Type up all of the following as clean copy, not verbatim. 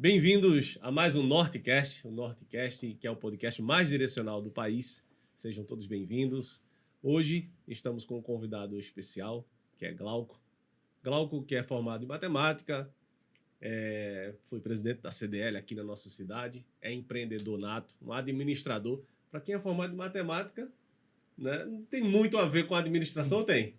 Bem-vindos a mais um Nortecast, o Nortecast, que é o podcast mais direcional do país. Sejam todos bem-vindos. Hoje estamos com um convidado especial, que é Glauco. Glauco, que é formado em matemática, foi presidente da CDL aqui na nossa cidade, é empreendedor nato, um administrador. Para quem é formado em matemática, né, não tem muito a ver com a administração, tem.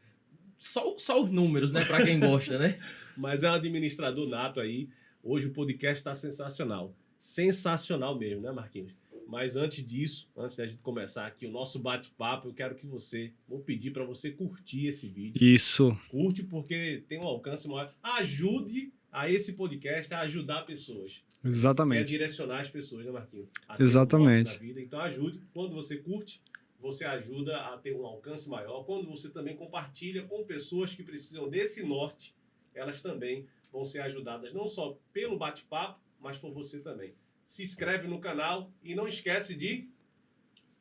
Só os números, né? Para quem gosta, né? Mas é um administrador nato aí. Hoje o podcast está sensacional. Sensacional mesmo, né, Marquinhos? Mas antes disso, antes da gente começar aqui o nosso bate-papo, eu quero que vou pedir para você curtir esse vídeo. Isso. Curte porque tem um alcance maior. Ajude a esse podcast a ajudar pessoas. Exatamente. Quer direcionar as pessoas, né, Marquinhos? Exatamente. Na vida. Então ajude. Quando você curte, você ajuda a ter um alcance maior. Quando você também compartilha com pessoas que precisam desse norte, elas também vão ser ajudadas não só pelo bate-papo, mas por você também. Se inscreve no canal e não esquece de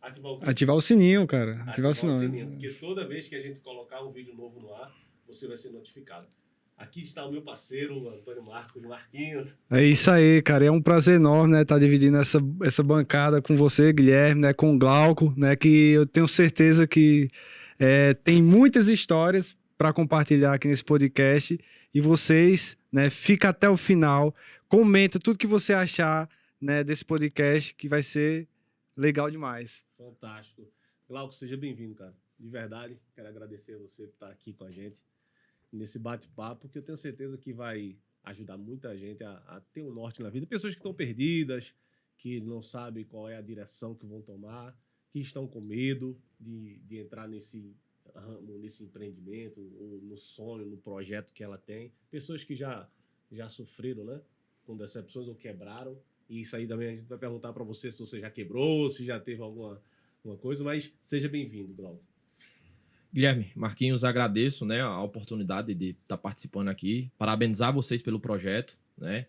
ativar o sininho, cara. Ativar o sininho. Porque toda vez que a gente colocar um vídeo novo no ar, você vai ser notificado. Aqui está o meu parceiro, Antônio Marquinhos. É isso aí, cara. É um prazer enorme, né, estar dividindo essa bancada com você, Guilherme, né, com o Glauco, né, que eu tenho certeza que tem muitas histórias para compartilhar aqui nesse podcast. E vocês, né, fica até o final, comenta tudo que você achar, né, desse podcast, que vai ser legal demais. Fantástico. Glauco, seja bem-vindo, cara. De verdade, quero agradecer a você por estar aqui com a gente nesse bate-papo, que eu tenho certeza que vai ajudar muita gente a ter um norte na vida. Pessoas que estão perdidas, que não sabem qual é a direção que vão tomar, que estão com medo de entrar nesse empreendimento, ou no sonho, no projeto que ela tem. Pessoas que já sofreram, né, com decepções ou quebraram. E isso aí também a gente vai perguntar para você se você já quebrou, se já teve alguma coisa, mas seja bem-vindo, Glauco. Guilherme, Marquinhos, agradeço, né, a oportunidade de estar participando aqui. Parabenizar vocês pelo projeto, né?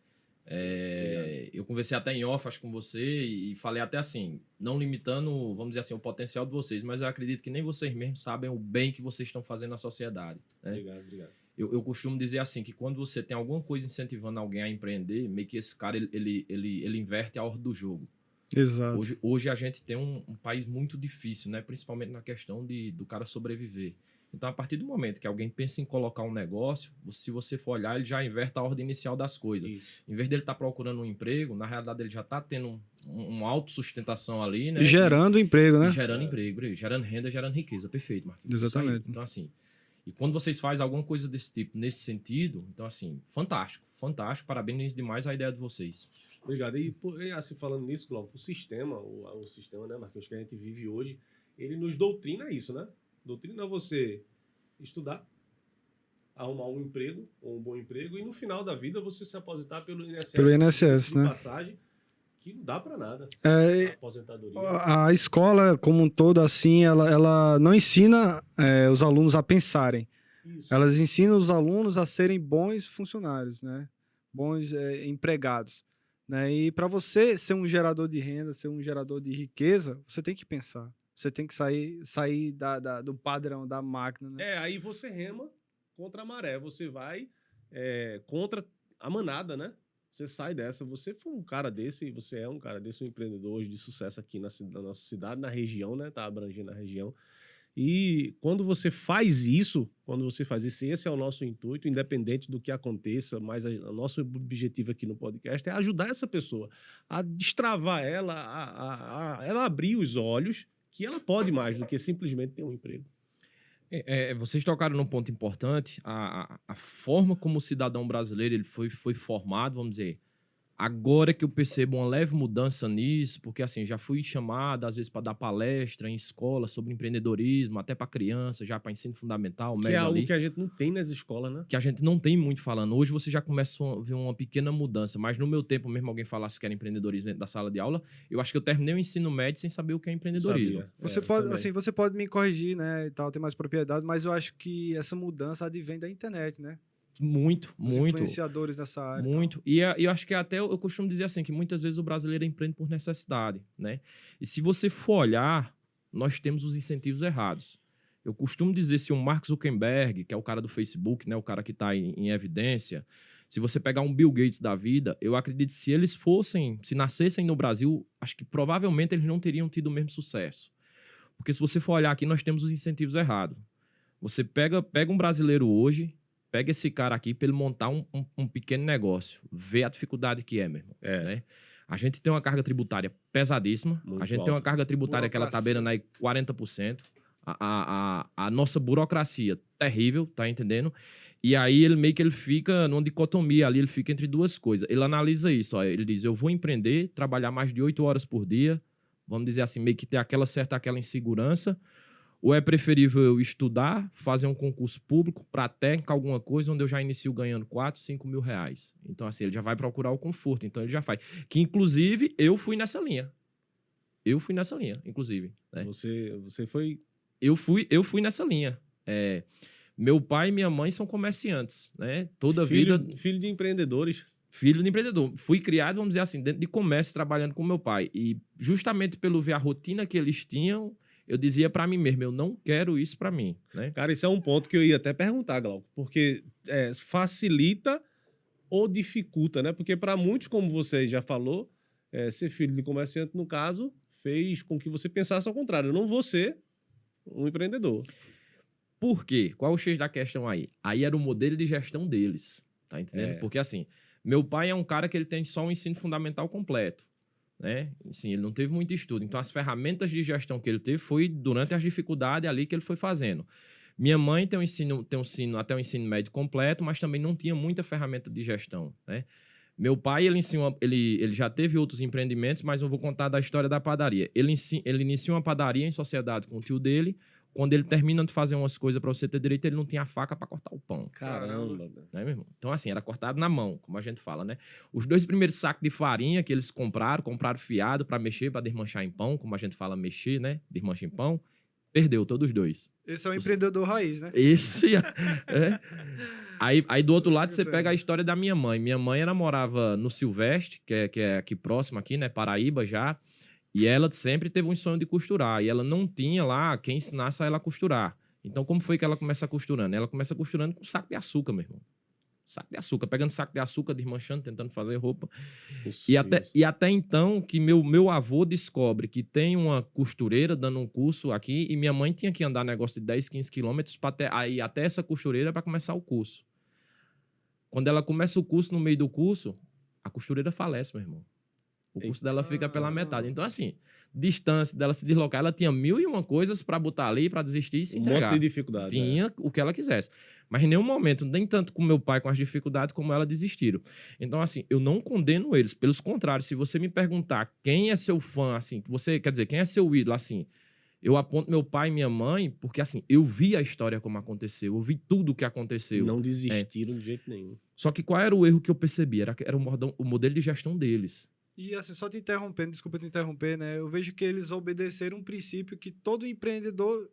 Eu conversei até em off, acho, com você e falei até assim, não limitando, vamos dizer assim, o potencial de vocês, mas eu acredito que nem vocês mesmos sabem o bem que vocês estão fazendo na sociedade, né? Obrigado. Eu costumo dizer assim, que quando você tem alguma coisa incentivando alguém a empreender, meio que esse cara, ele inverte a ordem do jogo. Exato. Hoje a gente tem um país muito difícil, né? Principalmente na questão do cara sobreviver. Então, a partir do momento que alguém pensa em colocar um negócio, se você for olhar, ele já inverte a ordem inicial das coisas. Isso. Em vez dele estar procurando um emprego, na realidade ele já está tendo uma autossustentação ali, né? Gerando emprego, né? Gerando emprego, gerando renda, gerando riqueza. Perfeito, Marquinhos. Exatamente. Então, assim, e quando vocês fazem alguma coisa desse tipo, nesse sentido, então, assim, fantástico. Parabéns demais a ideia de vocês. Obrigado. E assim, falando nisso, Glauco, o sistema, né, Marquinhos, que a gente vive hoje, ele nos doutrina isso, né? Doutrina você estudar, arrumar um emprego, ou um bom emprego, e no final da vida você se aposentar pelo INSS. Pelo INSS, né? Passagem, que não dá para nada. A aposentadoria. A escola, como um todo, assim, ela não ensina os alunos a pensarem. Isso. Elas ensinam os alunos a serem bons funcionários, né? Bons empregados. Né? E para você ser um gerador de renda, ser um gerador de riqueza, você tem que pensar. Você tem que sair do padrão da máquina. Né? Aí você rema contra a maré. Você vai contra a manada, né? Você sai dessa. Você foi um cara desse, você é um cara desse, um empreendedor hoje de sucesso aqui na nossa cidade, na região, né? Tá abrangendo a região. E quando você faz isso, esse é o nosso intuito, independente do que aconteça, mas o nosso objetivo aqui no podcast é ajudar essa pessoa a destravar ela, a ela abrir os olhos que ela pode mais do que simplesmente ter um emprego. Vocês tocaram num ponto importante, a forma como o cidadão brasileiro ele foi formado, vamos dizer, agora que eu percebo uma leve mudança nisso, porque assim, já fui chamado às vezes para dar palestra em escola sobre empreendedorismo, até para criança, já para ensino fundamental, médio. Que é algo que a gente não tem nas escolas, né? Que a gente não tem muito falando. Hoje você já começa a ver uma pequena mudança, mas no meu tempo mesmo alguém falasse que era empreendedorismo dentro da sala de aula, eu acho que eu terminei o ensino médio sem saber o que é empreendedorismo. Você pode me corrigir, né, e tal, ter mais propriedade, mas eu acho que essa mudança advém da internet, né? Muito. Influenciadores nessa área. Muito. E eu acho que até eu costumo dizer assim, que muitas vezes o brasileiro empreende por necessidade, né? E se você for olhar, nós temos os incentivos errados. Eu costumo dizer, se o Mark Zuckerberg, que é o cara do Facebook, né, o cara que está em evidência, Se você pegar um Bill Gates da vida, eu acredito que se nascessem no Brasil, acho que provavelmente eles não teriam tido o mesmo sucesso. Porque se você for olhar aqui, nós temos os incentivos errados. Você pega um brasileiro hoje, pega esse cara aqui para ele montar um pequeno negócio, vê a dificuldade que é, meu irmão. Né? A gente tem uma carga tributária pesadíssima, Muito a gente alta. tem uma carga tributária que ela tá beirando aí 40%. A nossa burocracia terrível, tá entendendo? E aí ele fica numa dicotomia ali, ele fica entre duas coisas. Ele analisa isso, ó, ele diz, eu vou empreender, trabalhar mais de 8 horas por dia, vamos dizer assim, meio que ter aquela insegurança, ou é preferível eu estudar, fazer um concurso público para técnica, alguma coisa, onde eu já inicio ganhando 4, 5 mil reais. Então, assim, ele já vai procurar o conforto, então ele já faz. Que, inclusive, eu fui nessa linha. Inclusive. Né? Você foi... Eu fui nessa linha. Meu pai e minha mãe são comerciantes, né? Toda vida... Filho de empreendedores. Filho de empreendedor. Fui criado, vamos dizer assim, dentro de comércio, trabalhando com meu pai. E justamente pelo ver a rotina que eles tinham, eu dizia para mim mesmo, eu não quero isso para mim, né? Cara, isso é um ponto que eu ia até perguntar, Glauco, porque facilita ou dificulta, né? Porque para muitos, como você já falou, ser filho de comerciante, no caso, fez com que você pensasse ao contrário. Eu não vou ser um empreendedor. Por quê? Qual é o X da questão aí? Aí era o modelo de gestão deles, tá entendendo? Porque assim, meu pai é um cara que ele tem só um ensino fundamental completo, né? Assim, ele não teve muito estudo. Então, as ferramentas de gestão que ele teve foi durante as dificuldades ali que ele foi fazendo. Minha mãe tem até um ensino médio completo, mas também não tinha muita ferramenta de gestão, né? Meu pai, ele já teve outros empreendimentos, mas eu vou contar da história da padaria. Ele inicia uma padaria em sociedade com o tio dele. Quando ele termina de fazer umas coisas para você ter direito, ele não tinha a faca para cortar o pão. Caramba. Né, meu irmão? Então, assim, era cortado na mão, como a gente fala, né? Os 2 primeiros sacos de farinha que eles compraram fiado para mexer, para desmanchar em pão, como a gente fala, mexer, né? Desmancha em pão. Perdeu todos os 2. Esse é um empreendedor raiz, né? Esse Aí do outro lado você pega a história da minha mãe. Minha mãe, ela morava no Silvestre, que é aqui próximo, aqui, né? Paraíba já. E ela sempre teve um sonho de costurar. E ela não tinha lá quem ensinasse a ela a costurar. Então, como foi que ela começa costurando? Ela começa costurando com saco de açúcar, meu irmão. Saco de açúcar. Pegando saco de açúcar, desmanchando, tentando fazer roupa. E até então, que meu avô descobre que tem uma costureira dando um curso aqui e minha mãe tinha que andar negócio de 10, 15 quilômetros para ir até essa costureira para começar o curso. Quando ela começa o curso, no meio do curso, a costureira falece, meu irmão. O curso dela fica pela metade. Então, assim, distância dela se deslocar, ela tinha 1001 coisas para botar ali, para desistir e se entregar. Um monte de dificuldades. Tinha o que ela quisesse. Mas em nenhum momento, nem tanto com meu pai com as dificuldades, como ela desistiram. Então, assim, eu não condeno eles. Pelos contrários, se você me perguntar quem é seu fã, assim, quer dizer, quem é seu ídolo, assim, eu aponto meu pai e minha mãe, porque, assim, eu vi a história como aconteceu, eu vi tudo o que aconteceu. Não desistiram de jeito nenhum. Só que qual era o erro que eu percebi? Era o modelo de gestão deles. E assim, só te interrompendo, desculpa te interromper, né? Eu vejo que eles obedeceram um princípio que todo empreendedor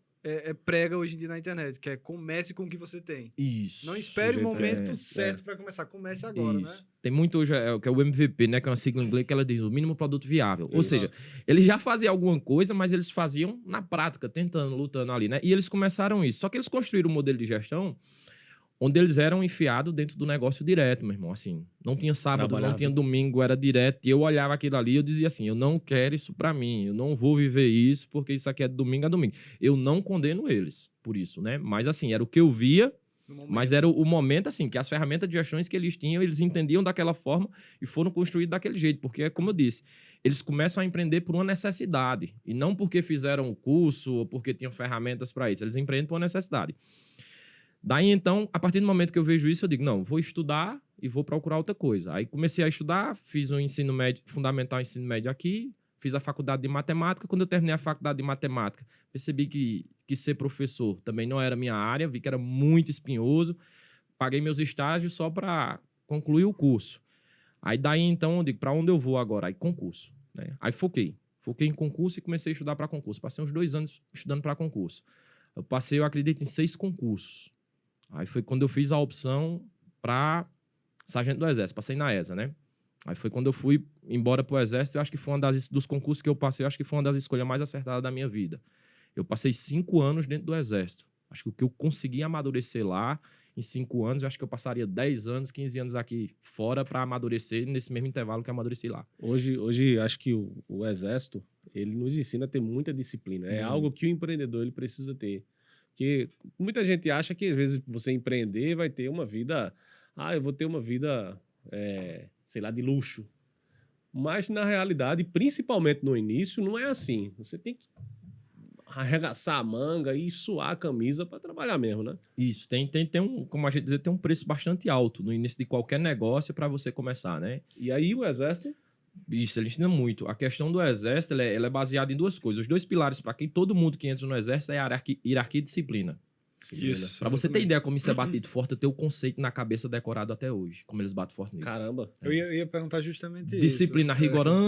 prega hoje em dia na internet, que é comece com o que você tem. Isso. Não espere o momento certo para começar, comece agora, né? Tem muito hoje, que é o MVP, né? Que é uma sigla em inglês que ela diz o mínimo produto viável. Isso. Ou seja, eles já faziam alguma coisa, mas eles faziam na prática, tentando, lutando ali, né? E eles começaram isso. Só que eles construíram um modelo de gestão onde eles eram enfiados dentro do negócio direto, meu irmão. Assim, não tinha sábado, não tinha domingo, era direto. E eu olhava aquilo ali e eu dizia assim, eu não quero isso pra mim, eu não vou viver isso, porque isso aqui é de domingo a domingo. Eu não condeno eles por isso, né? Mas assim, era o que eu via, mas era o momento, assim, que as ferramentas de gestões que eles tinham, eles entendiam daquela forma e foram construídos daquele jeito. Porque, como eu disse, eles começam a empreender por uma necessidade. E não porque fizeram o curso ou porque tinham ferramentas para isso. Eles empreendem por uma necessidade. Daí, então, a partir do momento que eu vejo isso, eu digo, não, vou estudar e vou procurar outra coisa. Aí comecei a estudar, fiz um ensino médio, fundamental ensino médio aqui, fiz a faculdade de matemática. Quando eu terminei a faculdade de matemática, percebi que ser professor também não era minha área, vi que era muito espinhoso. Paguei meus estágios só para concluir o curso. Aí daí, então, eu digo, para onde eu vou agora? Aí, concurso. Né? Aí foquei em concurso e comecei a estudar para concurso. Passei uns 2 anos estudando para concurso. Eu passei, eu acredito, em 6 concursos. Aí foi quando eu fiz a opção para sargento do Exército. Passei na ESA, né? Aí foi quando eu fui embora para o Exército. Eu acho que foi dos concursos que eu passei, eu acho que foi uma das escolhas mais acertadas da minha vida. Eu passei 5 anos dentro do Exército. Acho que o que eu consegui amadurecer lá em 5 anos, eu acho que eu passaria 10 anos, 15 anos aqui fora para amadurecer nesse mesmo intervalo que eu amadureci lá. Hoje acho que o Exército, ele nos ensina a ter muita disciplina. É algo que o empreendedor ele precisa ter. Porque muita gente acha que, às vezes, você empreender vai ter uma vida... eu vou ter uma vida, sei lá, de luxo. Mas, na realidade, principalmente no início, não é assim. Você tem que arregaçar a manga e suar a camisa para trabalhar mesmo, né? Isso, tem um, como a gente diz, tem um preço bastante alto no início de qualquer negócio para você começar, né? E aí o Exército... Isso, ele ensina muito. A questão do Exército, ela é baseada em 2 coisas. Os 2 pilares para quem todo mundo que entra no Exército é a hierarquia e disciplina. Isso. Para você ter ideia como isso é batido forte, eu tenho o conceito na cabeça decorado até hoje, como eles batem forte nisso. Caramba. Eu ia perguntar justamente Disciplina,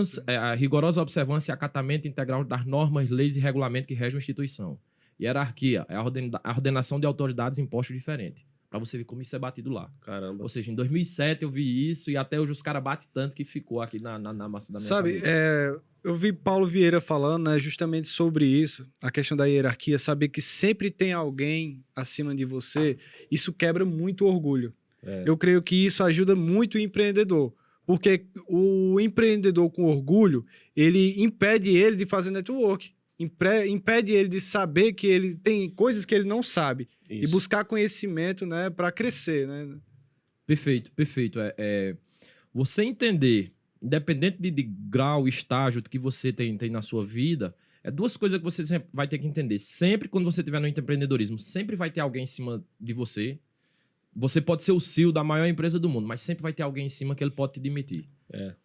isso. a rigorosa observância e acatamento integral das normas, leis e regulamentos que regem a instituição. Hierarquia é a ordenação de autoridades em postos diferentes. Pra você ver como isso é batido lá. Caramba. Ou seja, em 2007 eu vi isso e até hoje os caras batem tanto que ficou aqui na massa da minha Sabe, cabeça. eu vi Paulo Vieira falando, né, justamente sobre isso, a questão da hierarquia, saber que sempre tem alguém acima de você, isso quebra muito o orgulho. Eu creio que isso ajuda muito o empreendedor, porque o empreendedor com orgulho, ele impede ele de fazer network, impede ele de saber que ele tem coisas que ele não sabe. Isso. E buscar conhecimento, né, para crescer, né? Perfeito. Você entender, independente de grau, estágio que você tem na sua vida, 2 coisas que você sempre vai ter que entender. Sempre quando você estiver no empreendedorismo, sempre vai ter alguém em cima de você. Você pode ser o CEO da maior empresa do mundo, mas sempre vai ter alguém em cima que ele pode te demitir.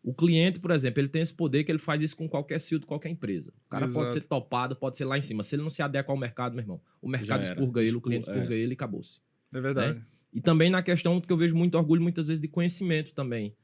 O cliente, por exemplo, ele tem esse poder que ele faz isso com qualquer CEO de qualquer empresa. O cara pode ser topado, pode ser lá em cima. Se ele não se adequa ao mercado, meu irmão, o mercado expurga ele, o cliente expurga ele e acabou-se. É verdade. Né? E também na questão que eu vejo muito orgulho, muitas vezes, de conhecimento também.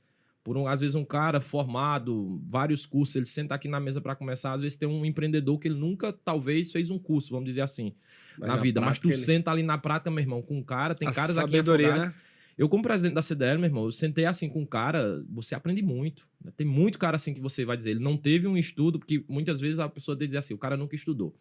Às vezes um cara formado, vários cursos, ele senta aqui na mesa para começar, às vezes tem um empreendedor que ele nunca, talvez, fez um curso, vamos dizer assim, na vida. Mas tu senta ali na prática, meu irmão, com um cara, tem caras aqui afogados. Né? Eu, como presidente da CDL, meu irmão, eu sentei assim com um cara, você aprende muito. Né? Tem muito cara assim que você vai dizer, ele não teve um estudo, porque muitas vezes a pessoa diz assim, o cara nunca estudou.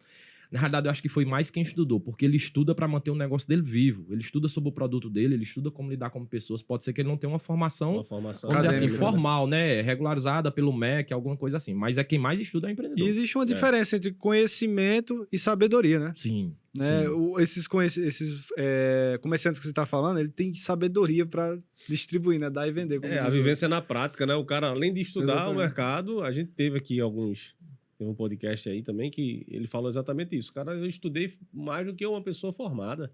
Na realidade, eu acho que foi mais quem estudou, porque ele estuda para manter o negócio dele vivo. Ele estuda sobre o produto dele, ele estuda como lidar com pessoas. Pode ser que ele não tenha uma formação vamos dizer assim, formal, né? Regularizada pelo MEC, alguma coisa assim. Mas quem mais estuda é o empreendedor. E existe uma diferença entre conhecimento e sabedoria, né? Sim. Né? Esses comerciantes que você está falando, ele tem sabedoria para distribuir, né? Dar e vender. A vivência na prática, né? O cara, além de estudar o mercado, a gente teve aqui tem um podcast aí também que ele falou exatamente isso. Cara, eu estudei mais do que uma pessoa formada,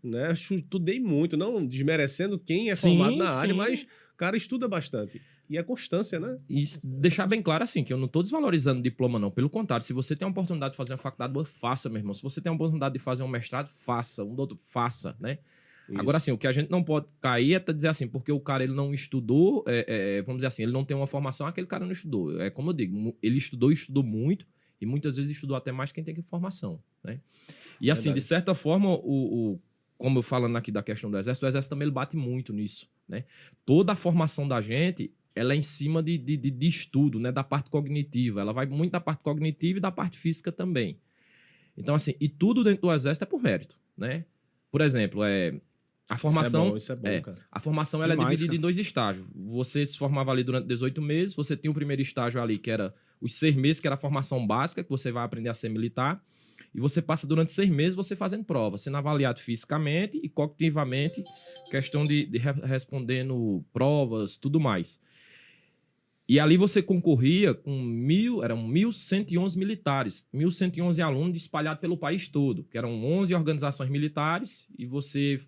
né? Eu estudei muito, não desmerecendo quem é formado na área, mas o cara estuda bastante. E é constância, né? E deixar bem claro assim, que eu não estou desvalorizando o diploma, não. Pelo contrário, se você tem a oportunidade de fazer uma faculdade boa, faça, meu irmão. Se você tem a oportunidade de fazer um mestrado, faça. Um doutor, faça, né? Isso. Agora, assim, o que a gente não pode cair é dizer assim, porque o cara ele não estudou, vamos dizer assim, ele não tem uma formação, aquele cara não estudou. É como eu digo, ele estudou muito, e muitas vezes estudou até mais quem tem formação, né? E assim, de certa forma, como eu falando aqui da questão do Exército, o Exército também ele bate muito nisso, né? Toda a formação da gente, ela é em cima de estudo, né? Da parte cognitiva. Ela vai muito da parte cognitiva e da parte física também. Então, assim, e tudo dentro do Exército é por mérito, né? Por exemplo, a formação, isso é bom, cara. A formação ela é dividida em 2 estágios. Você se formava ali durante 18 meses, você tinha o primeiro estágio ali, que era os 6 meses, que era a formação básica, que você vai aprender a ser militar, e você passa durante 6 meses você fazendo prova, sendo avaliado fisicamente e cognitivamente, questão de respondendo provas, tudo mais. E ali você concorria com 1.111 militares, 1.111 alunos espalhados pelo país todo, que eram 11 organizações militares, e você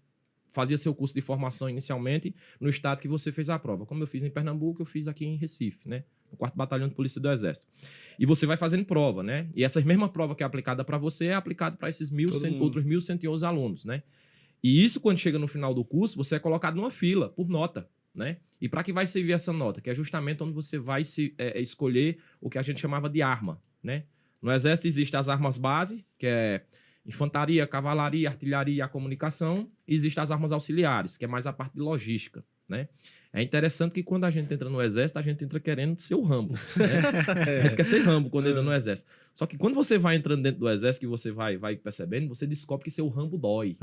fazia seu curso de formação inicialmente no estado que você fez a prova. Como eu fiz em Pernambuco, eu fiz aqui em Recife, né? No 4º Batalhão de Polícia do Exército. E você vai fazendo prova, né? E essa mesma prova que é aplicada para você é aplicada para esses outros 1.111 alunos, né? E isso, quando chega no final do curso, você é colocado numa fila por nota, né? E para que vai servir essa nota? Que é justamente onde você vai escolher o que a gente chamava de arma, né? No Exército existem as armas base, que é infantaria, cavalaria, artilharia, a comunicação. E existem as armas auxiliares, que é mais a parte de logística, né? É interessante que quando a gente entra no exército, a gente entra querendo ser o Rambo. Né? A gente quer ser Rambo quando entra no exército. Só que quando você vai entrando dentro do exército, que você vai percebendo, você descobre que ser o Rambo dói.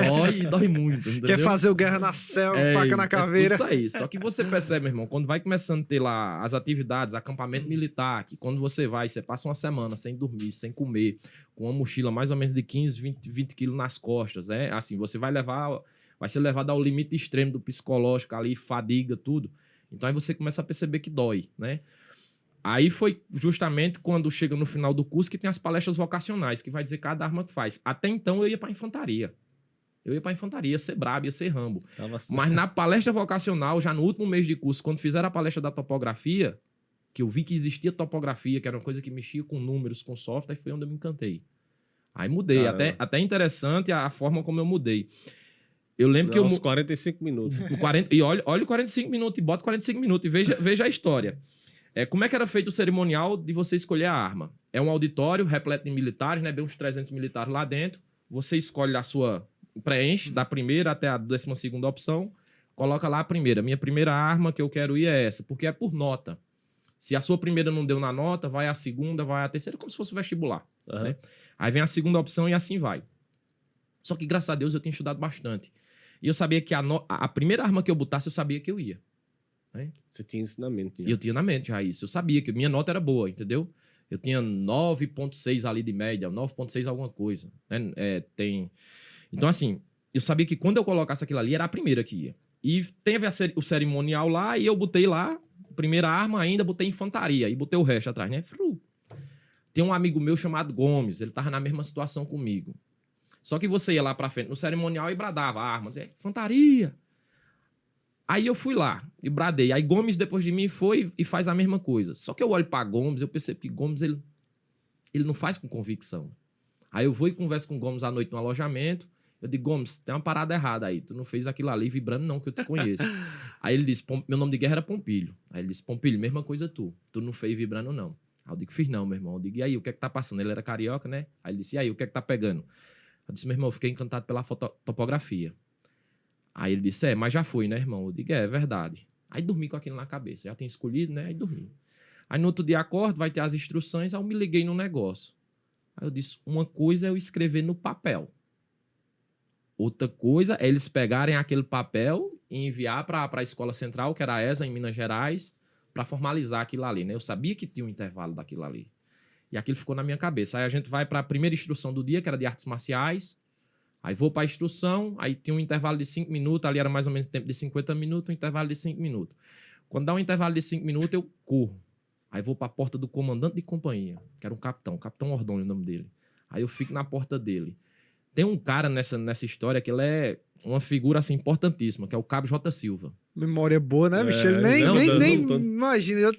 Dói e dói muito. Entendeu? Quer fazer o guerra na selva, faca na caveira. É tudo isso aí. Só que você percebe, meu irmão, quando vai começando a ter lá as atividades, acampamento militar, que quando você passa uma semana sem dormir, sem comer, com uma mochila mais ou menos de 15, 20 quilos nas costas, né? Assim, você vai ser levado ao limite extremo do psicológico ali, fadiga, tudo. Então aí você começa a perceber que dói, né? Aí foi justamente quando chega no final do curso que tem as palestras vocacionais, que vai dizer cada arma que faz. Até então eu ia pra infantaria. Ia ser brabo, ia ser Rambo. Mas na palestra vocacional, já no último mês de curso, quando fizeram a palestra da topografia, que eu vi que existia topografia, que era uma coisa que mexia com números, com software, aí foi onde eu me encantei. Aí mudei. Até interessante a forma como eu mudei. Eu lembro que uns 45 minutos. E olha o 45 minutos, e bota 45 minutos, e veja a história. Como é que era feito o cerimonial de você escolher a arma? É um auditório repleto de militares, né? Bem uns 300 militares lá dentro. Você escolhe a sua... Preenche, da primeira até a 12ª opção. Coloca lá a primeira. Minha primeira arma que eu quero ir é essa, porque é por nota. Se a sua primeira não deu na nota, vai a segunda, vai a terceira, como se fosse vestibular. Uhum. Né? Aí vem a segunda opção e assim vai. Só que, graças a Deus, eu tinha estudado bastante. E eu sabia que a primeira arma que eu botasse, eu sabia que eu ia. Né? Você tinha isso na mente. Eu tinha na mente já isso. Eu sabia que minha nota era boa, entendeu? Eu tinha 9,6 ali de média, 9,6 alguma coisa. Né? Então, assim, eu sabia que quando eu colocasse aquilo ali, era a primeira que ia. E teve o cerimonial lá, e eu botei lá, primeira arma ainda, botei infantaria, e botei o resto atrás, né? Tem um amigo meu chamado Gomes, ele tava na mesma situação comigo. Só que você ia lá pra frente no cerimonial e bradava a arma, dizia, infantaria. Aí eu fui lá e bradei. Aí Gomes, depois de mim, foi e faz a mesma coisa. Só que eu olho pra Gomes, eu percebo que Gomes, ele não faz com convicção. Aí eu vou e converso com Gomes à noite no alojamento. Eu digo, Gomes, tem uma parada errada aí. Tu não fez aquilo ali vibrando não, que eu te conheço. Aí ele disse, meu nome de guerra era Pompilho. Aí ele disse, Pompilho, mesma coisa tu. Tu não fez vibrando não. Aí eu digo, fiz não, meu irmão. Eu digo, e aí, o que é que tá passando? Ele era carioca, né? Aí ele disse, e aí, o que é que tá pegando? Eu disse, meu irmão, eu fiquei encantado pela topografia. Aí ele disse, mas já fui, né, irmão? Eu digo, é verdade. Aí dormi com aquilo na cabeça. Já tinha escolhido, né? Aí dormi. Aí no outro dia acordo, vai ter as instruções, aí eu me liguei no negócio. Aí eu disse, uma coisa é eu escrever no papel. Outra coisa é eles pegarem aquele papel e enviar para a Escola Central, que era a ESA, em Minas Gerais, para formalizar aquilo ali, né? Eu sabia que tinha um intervalo daquilo ali. E aquilo ficou na minha cabeça. Aí a gente vai para a primeira instrução do dia, que era de artes marciais. Aí vou para a instrução, aí tinha um intervalo de 5 minutos, ali era mais ou menos tempo de 50 minutos, um intervalo de 5 minutos. Quando dá um intervalo de 5 minutos, eu corro. Aí vou para a porta do comandante de companhia, que era um capitão Ordônio, o nome dele. Aí eu fico na porta dele. Tem um cara nessa história que ele é uma figura assim importantíssima, que é o Cabo J. Silva. Memória boa, né, bicho? Ele nem imagina.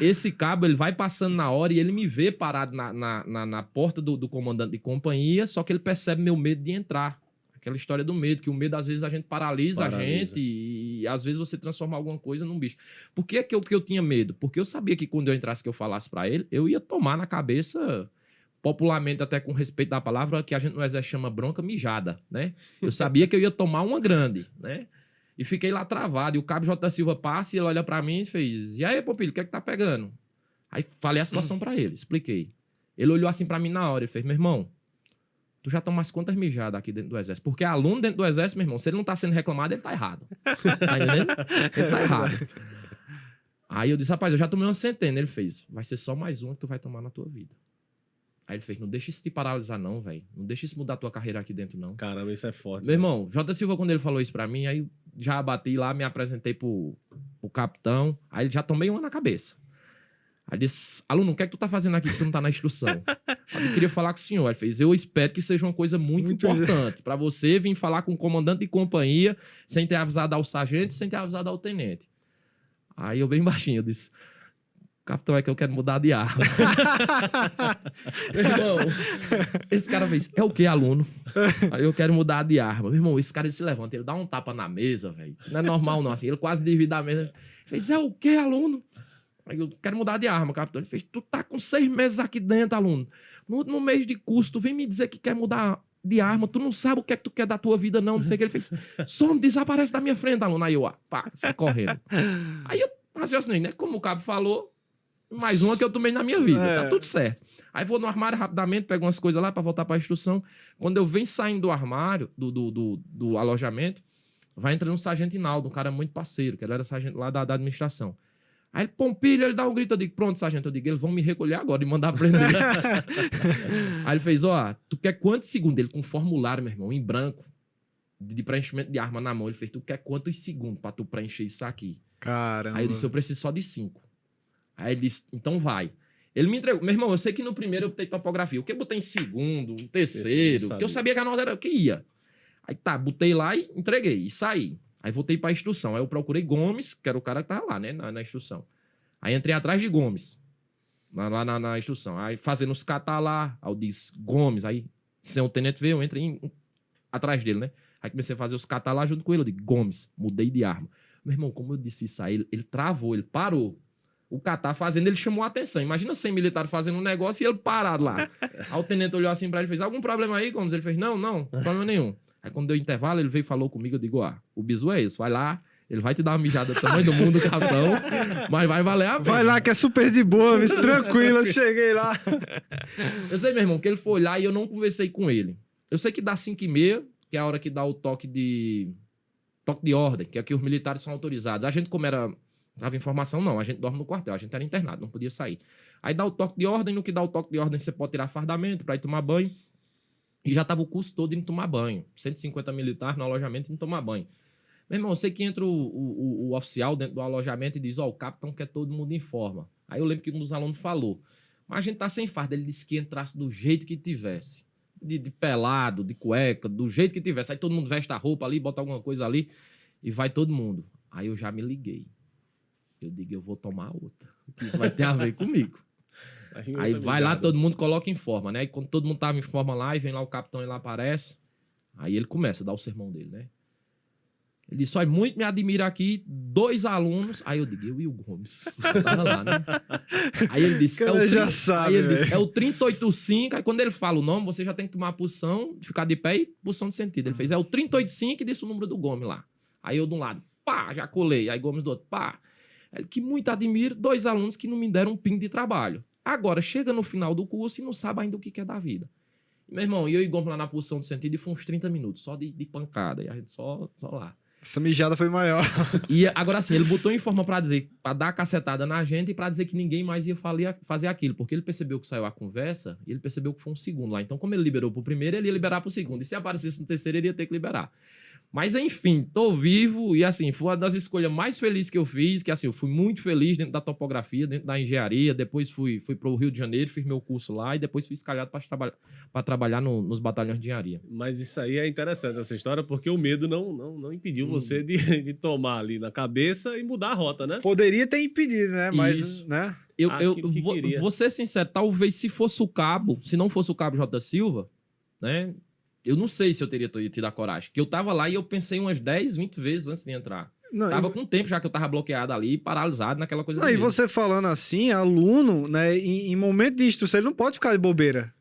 Esse cabo, ele vai passando na hora e ele me vê parado na porta do comandante de companhia, só que ele percebe meu medo de entrar. Aquela história do medo, que o medo, às vezes, a gente paralisa a gente e às vezes você transforma alguma coisa num bicho. Por que eu tinha medo? Porque eu sabia que quando eu entrasse, que eu falasse pra ele, eu ia tomar na cabeça... popularmente, até com respeito da palavra, que a gente no exército chama bronca mijada, né? Eu sabia que eu ia tomar uma grande, né? E fiquei lá travado. E o Cabo J. Silva passa e ele olha pra mim e fez, e aí, Pompilho, o que é que tá pegando? Aí falei a situação pra ele, expliquei. Ele olhou assim pra mim na hora e fez, meu irmão, tu já tomaste quantas mijadas aqui dentro do exército? Porque aluno dentro do exército, meu irmão, se ele não tá sendo reclamado, ele tá errado. Tá entendendo? Ele tá errado. Aí eu disse, rapaz, eu já tomei uma centena. Ele fez, vai ser só mais uma que tu vai tomar na tua vida. Aí ele fez, não deixa isso te paralisar não, velho. Não deixa isso mudar a tua carreira aqui dentro, não. Caramba, isso é forte. Meu irmão, J. Silva, quando ele falou isso pra mim, aí já bati lá, me apresentei pro capitão. Aí já tomei uma na cabeça. Aí disse, aluno, o que é que tu tá fazendo aqui que tu não tá na instrução? Aí eu queria falar com o senhor. Ele fez, eu espero que seja uma coisa muito importante pra você vir falar com o comandante de companhia sem ter avisado ao sargento, sem ter avisado ao tenente. Aí eu bem baixinho, eu disse... Capitão, é que eu quero mudar de arma. Meu irmão, esse cara fez, é o que, aluno? Aí eu quero mudar de arma. Meu irmão, esse cara ele se levanta, ele dá um tapa na mesa, velho. Não é normal não, assim, ele quase divide a mesa. Ele fez, é o que, aluno? Aí eu quero mudar de arma, capitão. Ele fez, tu tá com 6 meses aqui dentro, aluno. No último mês de curso, tu vem me dizer que quer mudar de arma, tu não sabe o que é que tu quer da tua vida, não sei o que. Ele fez, some, desaparece da minha frente, aluno. Aí eu, pá, sai correndo. Aí eu raciocinei, né? Como o cabo falou, mais uma que eu tomei na minha vida, tá tudo certo. Aí vou no armário rapidamente, pego umas coisas lá pra voltar pra instrução. Quando eu venho saindo do armário, do alojamento, vai entrando um sargento Inaldo, um cara muito parceiro, que ele era sargento lá da administração. Aí ele, Pompilho, ele dá um grito, eu digo, pronto, sargento, eu digo, eles vão me recolher agora e mandar prender. Aí ele fez, tu quer quantos segundos? Ele com um formulário, meu irmão, em branco, de preenchimento de arma na mão, ele fez, tu quer quantos segundos pra tu preencher isso aqui? Caramba. Aí eu disse, eu preciso só de 5. Aí ele disse, então vai. Ele me entregou, meu irmão, eu sei que no primeiro eu botei topografia, o que eu botei em segundo, terceiro, porque eu sabia que a nota era que ia. Aí tá, botei lá e entreguei, e saí. Aí voltei pra instrução. Aí eu procurei Gomes, que era o cara que tava lá, né, na instrução. Aí entrei atrás de Gomes, lá na instrução. Aí fazendo os catar lá, aí eu disse, Gomes, aí sem o tenente veio, eu entrei atrás dele, né. Aí comecei a fazer os catar lá junto com ele, eu digo, Gomes, mudei de arma. Meu irmão, como eu disse isso aí, ele travou, ele parou. O catar fazendo, ele chamou a atenção. Imagina 100 militares fazendo um negócio e ele parado lá. Aí o tenente olhou assim pra ele e fez, algum problema aí, Gomes? Ele fez, não, problema nenhum. Aí quando deu intervalo, ele veio e falou comigo, eu digo, o bizu é esse, vai lá, ele vai te dar uma mijada do tamanho do mundo, capitão, mas vai valer a pena. Vai lá que é super de boa, mas tranquilo, eu cheguei lá. Eu sei, meu irmão, que ele foi lá e eu não conversei com ele. Eu sei que dá 5h30, que é a hora que dá o toque de ordem, que é que os militares são autorizados. A gente, como tava em formação, não, a gente dorme no quartel, a gente era internado, não podia sair. Aí dá o toque de ordem, no que dá o toque de ordem você pode tirar fardamento pra ir tomar banho. E já tava o curso todo indo tomar banho. 150 militares no alojamento indo tomar banho. Meu irmão, eu sei que entra o oficial dentro do alojamento e diz, o capitão quer todo mundo em forma. Aí eu lembro que um dos alunos falou, mas a gente tá sem farda. Ele disse que entrasse do jeito que tivesse. De pelado, de cueca, do jeito que tivesse. Aí todo mundo veste a roupa ali, bota alguma coisa ali e vai todo mundo. Aí eu já me liguei. Eu digo, eu vou tomar outra. Isso vai ter a ver comigo. Aí vai lá, todo mundo coloca em forma, né? E quando todo mundo tava em forma lá, e vem lá o capitão e lá aparece, aí ele começa a dar o sermão dele, né? Ele disse, olha, muito me admira aqui, 2 alunos. Aí eu digo, eu e o Gomes. Eu tava lá, né? Aí ele disse, já sabe, aí ele disse, é o 385. Aí quando ele fala o nome, você já tem que tomar a posição, ficar de pé e posição de sentido. Ele fez, é o 385 e disse o número do Gomes lá. Aí eu de um lado, pá, já colei. Aí Gomes do outro, pá. Ele que muito admiro, 2 alunos que não me deram um pingo de trabalho. Agora, chega no final do curso e não sabe ainda o que quer da vida. Meu irmão, eu e Gomes lá na posição de sentido e foi uns 30 minutos, só de pancada. E a gente só lá. Essa mijada foi maior. E agora sim, ele botou em forma pra dizer, pra dar a cacetada na gente e pra dizer que ninguém mais ia fazer aquilo. Porque ele percebeu que saiu a conversa e ele percebeu que foi um segundo lá. Então, como ele liberou pro primeiro, ele ia liberar pro segundo. E se aparecesse no terceiro, ele ia ter que liberar. Mas, enfim, tô vivo e, assim, foi uma das escolhas mais felizes que eu fiz, que, assim, eu fui muito feliz dentro da topografia, dentro da engenharia, depois fui pro Rio de Janeiro, fiz meu curso lá e depois fui escalhado para trabalhar nos batalhões de engenharia. Mas isso aí é interessante, essa história, porque o medo não impediu você de tomar ali na cabeça e mudar a rota, né? Poderia ter impedido, né? Mas, Isso. né? Eu queria. vou ser sincero, talvez se fosse o cabo, se não fosse o cabo J. Silva, né? Eu não sei se eu teria tido a coragem. Porque eu tava lá e eu pensei umas 10, 20 vezes antes de entrar. Não, Tava com tempo já que eu tava bloqueado ali, paralisado naquela coisa. Não, e você falando assim, aluno, né? Em momento de instrução, ele não pode ficar de bobeira.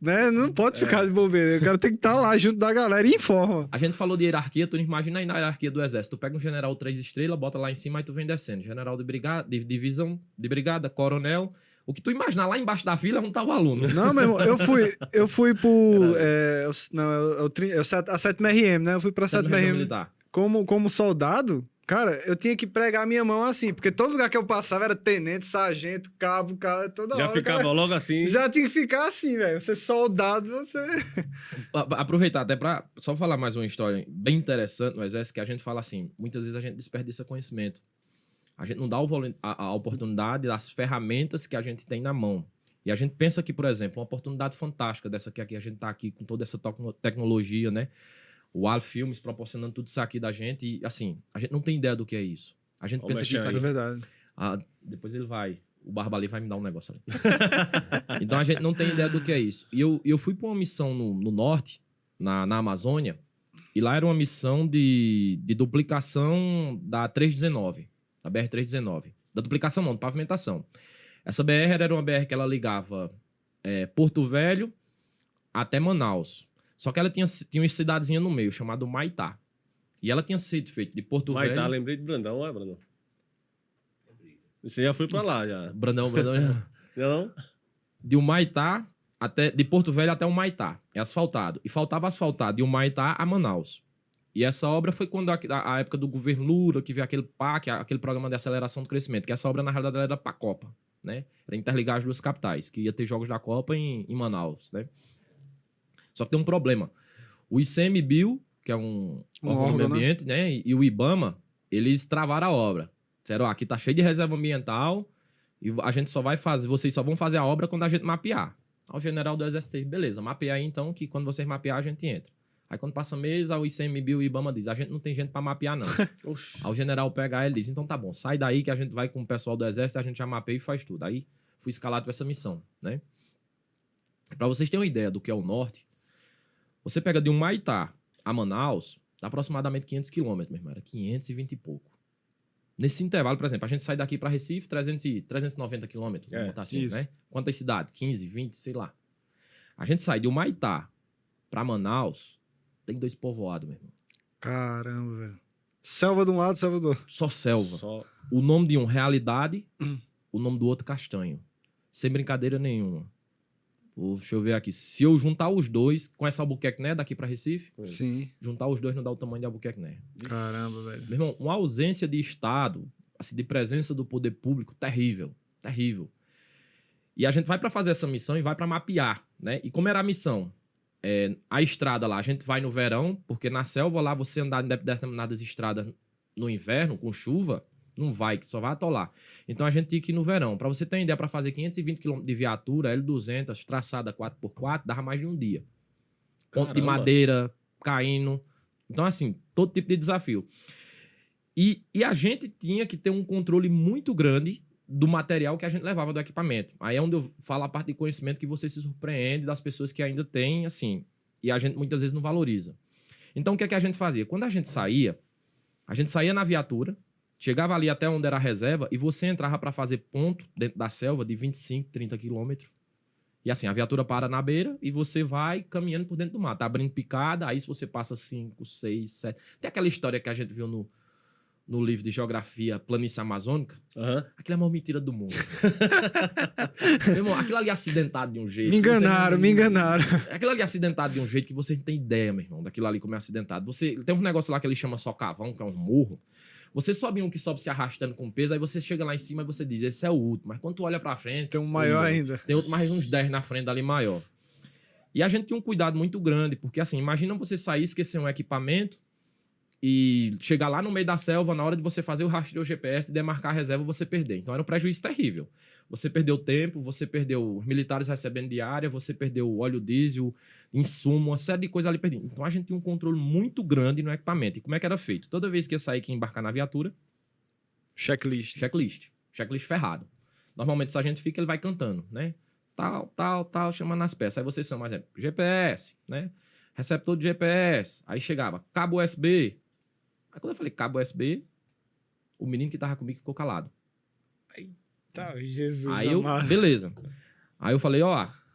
Né? Não pode ficar de bobeira. O cara tem que estar lá junto da galera e em forma. A gente falou de hierarquia, tu imagina aí na hierarquia do exército. Tu pega um general 3 estrelas, bota lá em cima e tu vem descendo. General de brigada, de divisão de brigada, coronel. O que tu imaginar lá embaixo da fila é onde tá o aluno. Não, meu irmão, eu fui pro... a 7ª RM, né? Eu fui pra 7ª RM como soldado. Cara, eu tinha que pregar a minha mão assim, porque todo lugar que eu passava era tenente, sargento, cabo, toda hora. Já ficava cara, logo assim. Já tinha que ficar assim, velho. Você soldado, você... Aproveitar até pra só falar mais uma história bem interessante no exército, que a gente fala assim, muitas vezes a gente desperdiça conhecimento. A gente não dá a oportunidade das ferramentas que a gente tem na mão. E a gente pensa que, por exemplo, uma oportunidade fantástica dessa que aqui a gente está aqui com toda essa tecnologia, né? O Al Filmes proporcionando tudo isso aqui da gente. E, assim, a gente não tem ideia do que é isso. A gente pensa que isso aqui... É verdade. Depois ele vai... O Barba ali vai me dar um negócio ali. Então, a gente não tem ideia do que é isso. E eu fui para uma missão no norte, na Amazônia, e lá era uma missão de duplicação da 319. Da BR-319. Da duplicação não, de pavimentação. Essa BR era uma BR que ela ligava Porto Velho até Manaus. Só que ela tinha uma cidadezinha no meio, chamada Humaitá. E ela tinha sido feita de Porto Mas Velho... tá, lembrei de Brandão, é, Brandão? Você já foi pra lá, já. Brandão... Não? De Humaitá de Porto Velho até Humaitá. É asfaltado. E faltava asfaltar de Humaitá a Manaus. E essa obra foi quando a época do governo Lula, que veio aquele PAC, aquele programa de aceleração do crescimento, que essa obra, na realidade, era para a Copa, né? Era interligar as duas capitais, que ia ter jogos da Copa em Manaus, né? Só que tem um problema. O ICMBio, que é um órgão do meio ambiente, né? E o IBAMA, eles travaram a obra. Disseram, aqui tá cheio de reserva ambiental e a gente só vai fazer, vocês só vão fazer a obra quando a gente mapear. Aí o general do Exército disse, beleza, mapear aí então, que quando vocês mapear a gente entra. Aí quando passa mês, o ICMBio e o IBAMA diz, a gente não tem gente pra mapear não. Aí o general pega ele e diz, então tá bom, sai daí que a gente vai com o pessoal do Exército, a gente já mapeia e faz tudo. Aí fui escalado pra essa missão, né? Pra vocês terem uma ideia do que é o norte, você pega de Humaitá a Manaus, dá aproximadamente 500 quilômetros, meu irmão, era 520 e pouco. Nesse intervalo, por exemplo, a gente sai daqui para Recife, 390 quilômetros, vamos botar assim, né? Quantas cidades? 15, 20, sei lá. A gente sai de Humaitá para Manaus, tem 2 povoados, meu irmão. Caramba, velho. Selva de um lado, selva do outro. Só selva. O nome de um, Realidade, o nome do outro, Castanho. Sem brincadeira nenhuma. Deixa eu ver aqui. Se eu juntar os dois, conhece Albuquerque, né? Daqui para Recife? Sim. Juntar os dois não dá o tamanho de Albuquerque, né? Caramba, velho. Meu irmão, uma ausência de Estado, assim, de presença do poder público, terrível. Terrível. E a gente vai para fazer essa missão e vai para mapear, né? E como era a missão? A estrada lá, a gente vai no verão, porque na selva lá, você andar em determinadas estradas no inverno, com chuva, não vai, que só vai atolar. Então a gente tinha que ir no verão. Para você ter uma ideia, para fazer 520 km de viatura, L200, traçada 4x4, dava mais de um dia. Ponto de madeira, caindo. Então, assim, todo tipo de desafio. E a gente tinha que ter um controle muito grande do material que a gente levava do equipamento. Aí é onde eu falo a parte de conhecimento que você se surpreende das pessoas que ainda têm, assim, e a gente muitas vezes não valoriza. Então, o que é que a gente fazia? Quando a gente saía na viatura, chegava ali até onde era a reserva e você entrava para fazer ponto dentro da selva de 25, 30 quilômetros. E assim, a viatura para na beira e você vai caminhando por dentro do mato. Tá abrindo picada, aí se você passa 5, 6, 7... Tem aquela história que a gente viu no livro de geografia Planície Amazônica. Aquilo é a maior mentira do mundo. Meu irmão, aquilo ali é acidentado de um jeito... Me enganaram. Aquilo ali é acidentado de um jeito que você não tem ideia, meu irmão, daquilo ali como é acidentado. Tem um negócio lá que ele chama Socavão, que é um morro. Você sobe um que sobe se arrastando com peso, aí você chega lá em cima e você diz, esse é o último. Mas quando tu olha pra frente... Tem um maior ainda. Tem outro mais uns 10 na frente ali maior. E a gente tinha um cuidado muito grande, porque assim, imagina você sair, esquecer um equipamento e chegar lá no meio da selva, na hora de você fazer o rastreio GPS e demarcar a reserva, você perder. Então era um prejuízo terrível. Você perdeu tempo, você perdeu os militares recebendo diária, você perdeu o óleo diesel, insumo, uma série de coisas ali perdidas. Então a gente tinha um controle muito grande no equipamento. E como é que era feito? Toda vez que ia sair, que ia embarcar na viatura... Checklist ferrado. Normalmente, se a gente fica, ele vai cantando, né? Tal, chamando as peças. Aí vocês são, mais exemplo, GPS, né? Receptor de GPS. Aí chegava, cabo USB. Aí quando eu falei cabo USB, o menino que tava comigo ficou calado. Tá, Jesus aí amado. Beleza. Aí eu falei,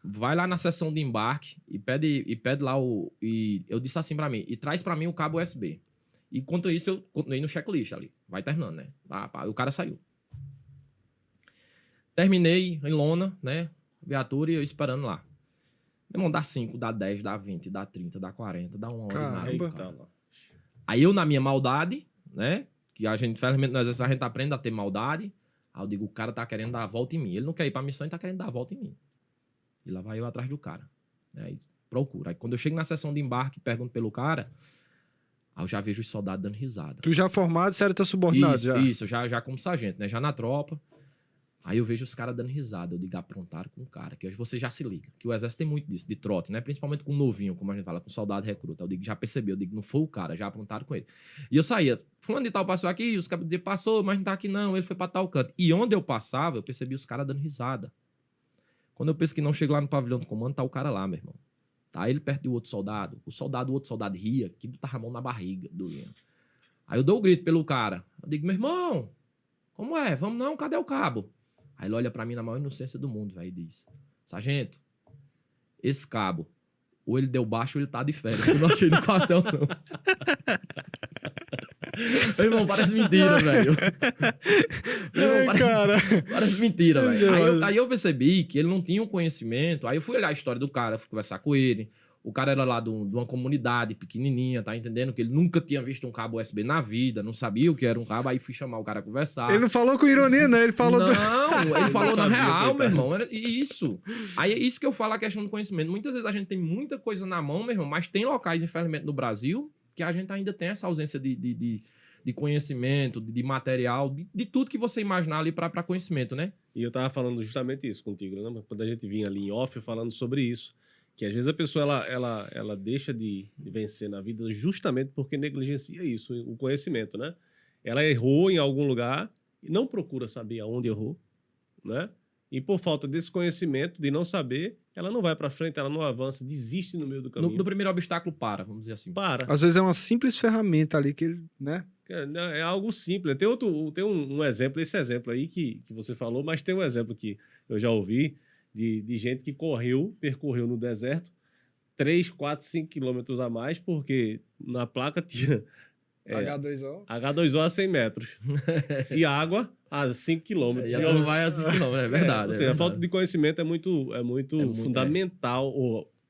vai lá na seção de embarque e pede lá e eu disse assim pra mim, e traz pra mim o cabo USB. E enquanto isso, eu continuei no checklist ali. Vai terminando, né? O cara saiu. Terminei em lona, né? Viatura e eu esperando lá. Meu irmão, dá 5, dá 10, dá 20, dá 30, dá 40, dá 1 hora e nada. Caramba. Aí eu, na minha maldade, né? Que a gente, infelizmente, nós a gente aprende a ter maldade. Aí eu digo, o cara tá querendo dar a volta em mim. Ele não quer ir pra missão, ele tá querendo dar a volta em mim. E lá vai eu atrás do cara. Aí procura. Aí quando eu chego na sessão de embarque e pergunto pelo cara, aí eu já vejo os soldados dando risada. Tu já formado, sério, tá subordinado já? Isso, já como sargento, né? Já na tropa. Aí eu vejo os caras dando risada. Eu digo, aprontaram com o cara. Que hoje você já se liga. Que o exército tem muito disso, de trote, né? Principalmente com novinho, como a gente fala, com soldado recruta. Eu digo, já percebeu. Eu digo, não foi o cara, já aprontaram com ele. E eu saía, fulano de tal passou aqui, os caras diziam, passou, mas não tá aqui não, ele foi pra tal canto. E onde eu passava, eu percebi os caras dando risada. Quando eu penso que não chego lá no pavilhão do comando, tá o cara lá, meu irmão. Tá ele perto do outro soldado. O outro soldado ria, que botava a mão na barriga do Linha. Aí eu dou o grito pelo cara. Eu digo, meu irmão, como é? Vamos não, cadê o cabo? Aí ele olha pra mim na maior inocência do mundo, velho, e diz, sargento, esse cabo, ou ele deu baixo ou ele tá de férias. Eu não achei no cartão, não. Meu irmão, parece mentira, velho. Meu irmão, parece mentira, velho. Aí eu percebi que ele não tinha um conhecimento. Aí eu fui olhar a história do cara, fui conversar com ele. O cara era lá de uma comunidade pequenininha, tá entendendo? Que ele nunca tinha visto um cabo USB na vida, não sabia o que era um cabo. Aí fui chamar o cara a conversar. Ele não falou com ironia, né? Ele falou... Não, ele falou na real, meu irmão. E isso. Aí é isso que eu falo, a questão do conhecimento. Muitas vezes a gente tem muita coisa na mão, meu irmão, mas tem locais, infelizmente, no Brasil que a gente ainda tem essa ausência de conhecimento, de material, de tudo que você imaginar ali para conhecimento, né? E eu tava falando justamente isso contigo, né? Quando a gente vinha ali em off falando sobre isso. Que às vezes a pessoa ela deixa de vencer na vida justamente porque negligencia isso, o conhecimento, né? Ela errou em algum lugar e não procura saber aonde errou, né? E por falta desse conhecimento, de não saber, ela não vai para frente, ela não avança, desiste no meio do caminho. No primeiro obstáculo, vamos dizer assim. Para. Às vezes é uma simples ferramenta ali que ele, né? É algo simples. Tem um exemplo, esse exemplo aí que você falou, mas tem um exemplo que eu já ouvi de gente que percorreu no deserto 3, 4, 5 quilômetros a mais, porque na placa tinha H2O a 100 metros e água a 5 quilômetros. E não vai a 5 quilômetros, é verdade. Ou seja, a falta de conhecimento é muito fundamental.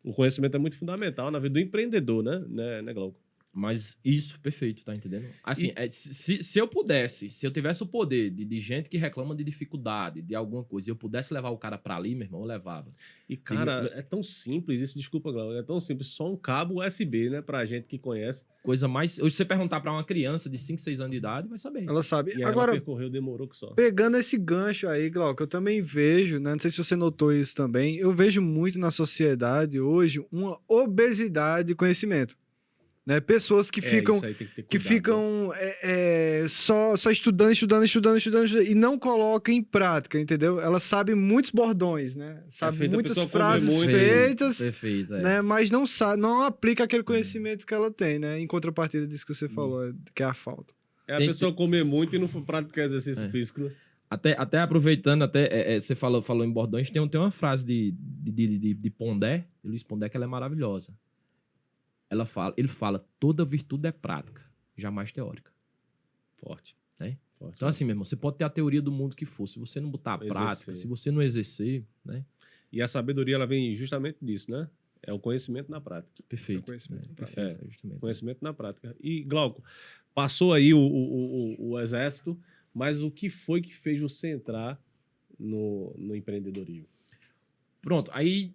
O conhecimento é muito fundamental na vida do empreendedor, né, Glauco? Mas isso, perfeito, tá entendendo? Assim, se eu pudesse, se eu tivesse o poder de gente que reclama de dificuldade, de alguma coisa, e eu pudesse levar o cara pra ali, meu irmão, eu levava. E, cara, é tão simples isso, desculpa, Glauco, é tão simples, só um cabo USB, né, pra gente que conhece. Coisa mais... Hoje, você perguntar pra uma criança de 5, 6 anos de idade, vai saber. Ela sabe. E agora, ela percorreu, demorou que só. Pegando esse gancho aí, Glauco, eu também vejo, né, não sei se você notou isso também, eu vejo muito na sociedade hoje uma obesidade de conhecimento. Né? Pessoas que ficam, isso aí tem que ter cuidado, que ficam só estudando e não colocam em prática, entendeu? Elas sabem muitos bordões, né? Sabem muitas frases feitas, perfeito, né? Mas não aplica aquele conhecimento que ela tem, né? Em contrapartida disso que você falou, que é a falta. É a pessoa comer muito e não praticar exercício físico, né? Até aproveitando, você falou em bordões, tem uma frase de Pondé, de Luiz Pondé, que ela é maravilhosa. Ele fala, toda virtude é prática, jamais teórica. Forte. Né? Forte. Então, assim, meu irmão, você pode ter a teoria do mundo que for, se você não botar a prática, se você não exercer, né? E a sabedoria, ela vem justamente disso, né? É o conhecimento na prática. Perfeito. Justamente. Conhecimento na prática. E, Glauco, passou aí o exército, mas o que foi que fez você entrar no empreendedorismo? Pronto, aí...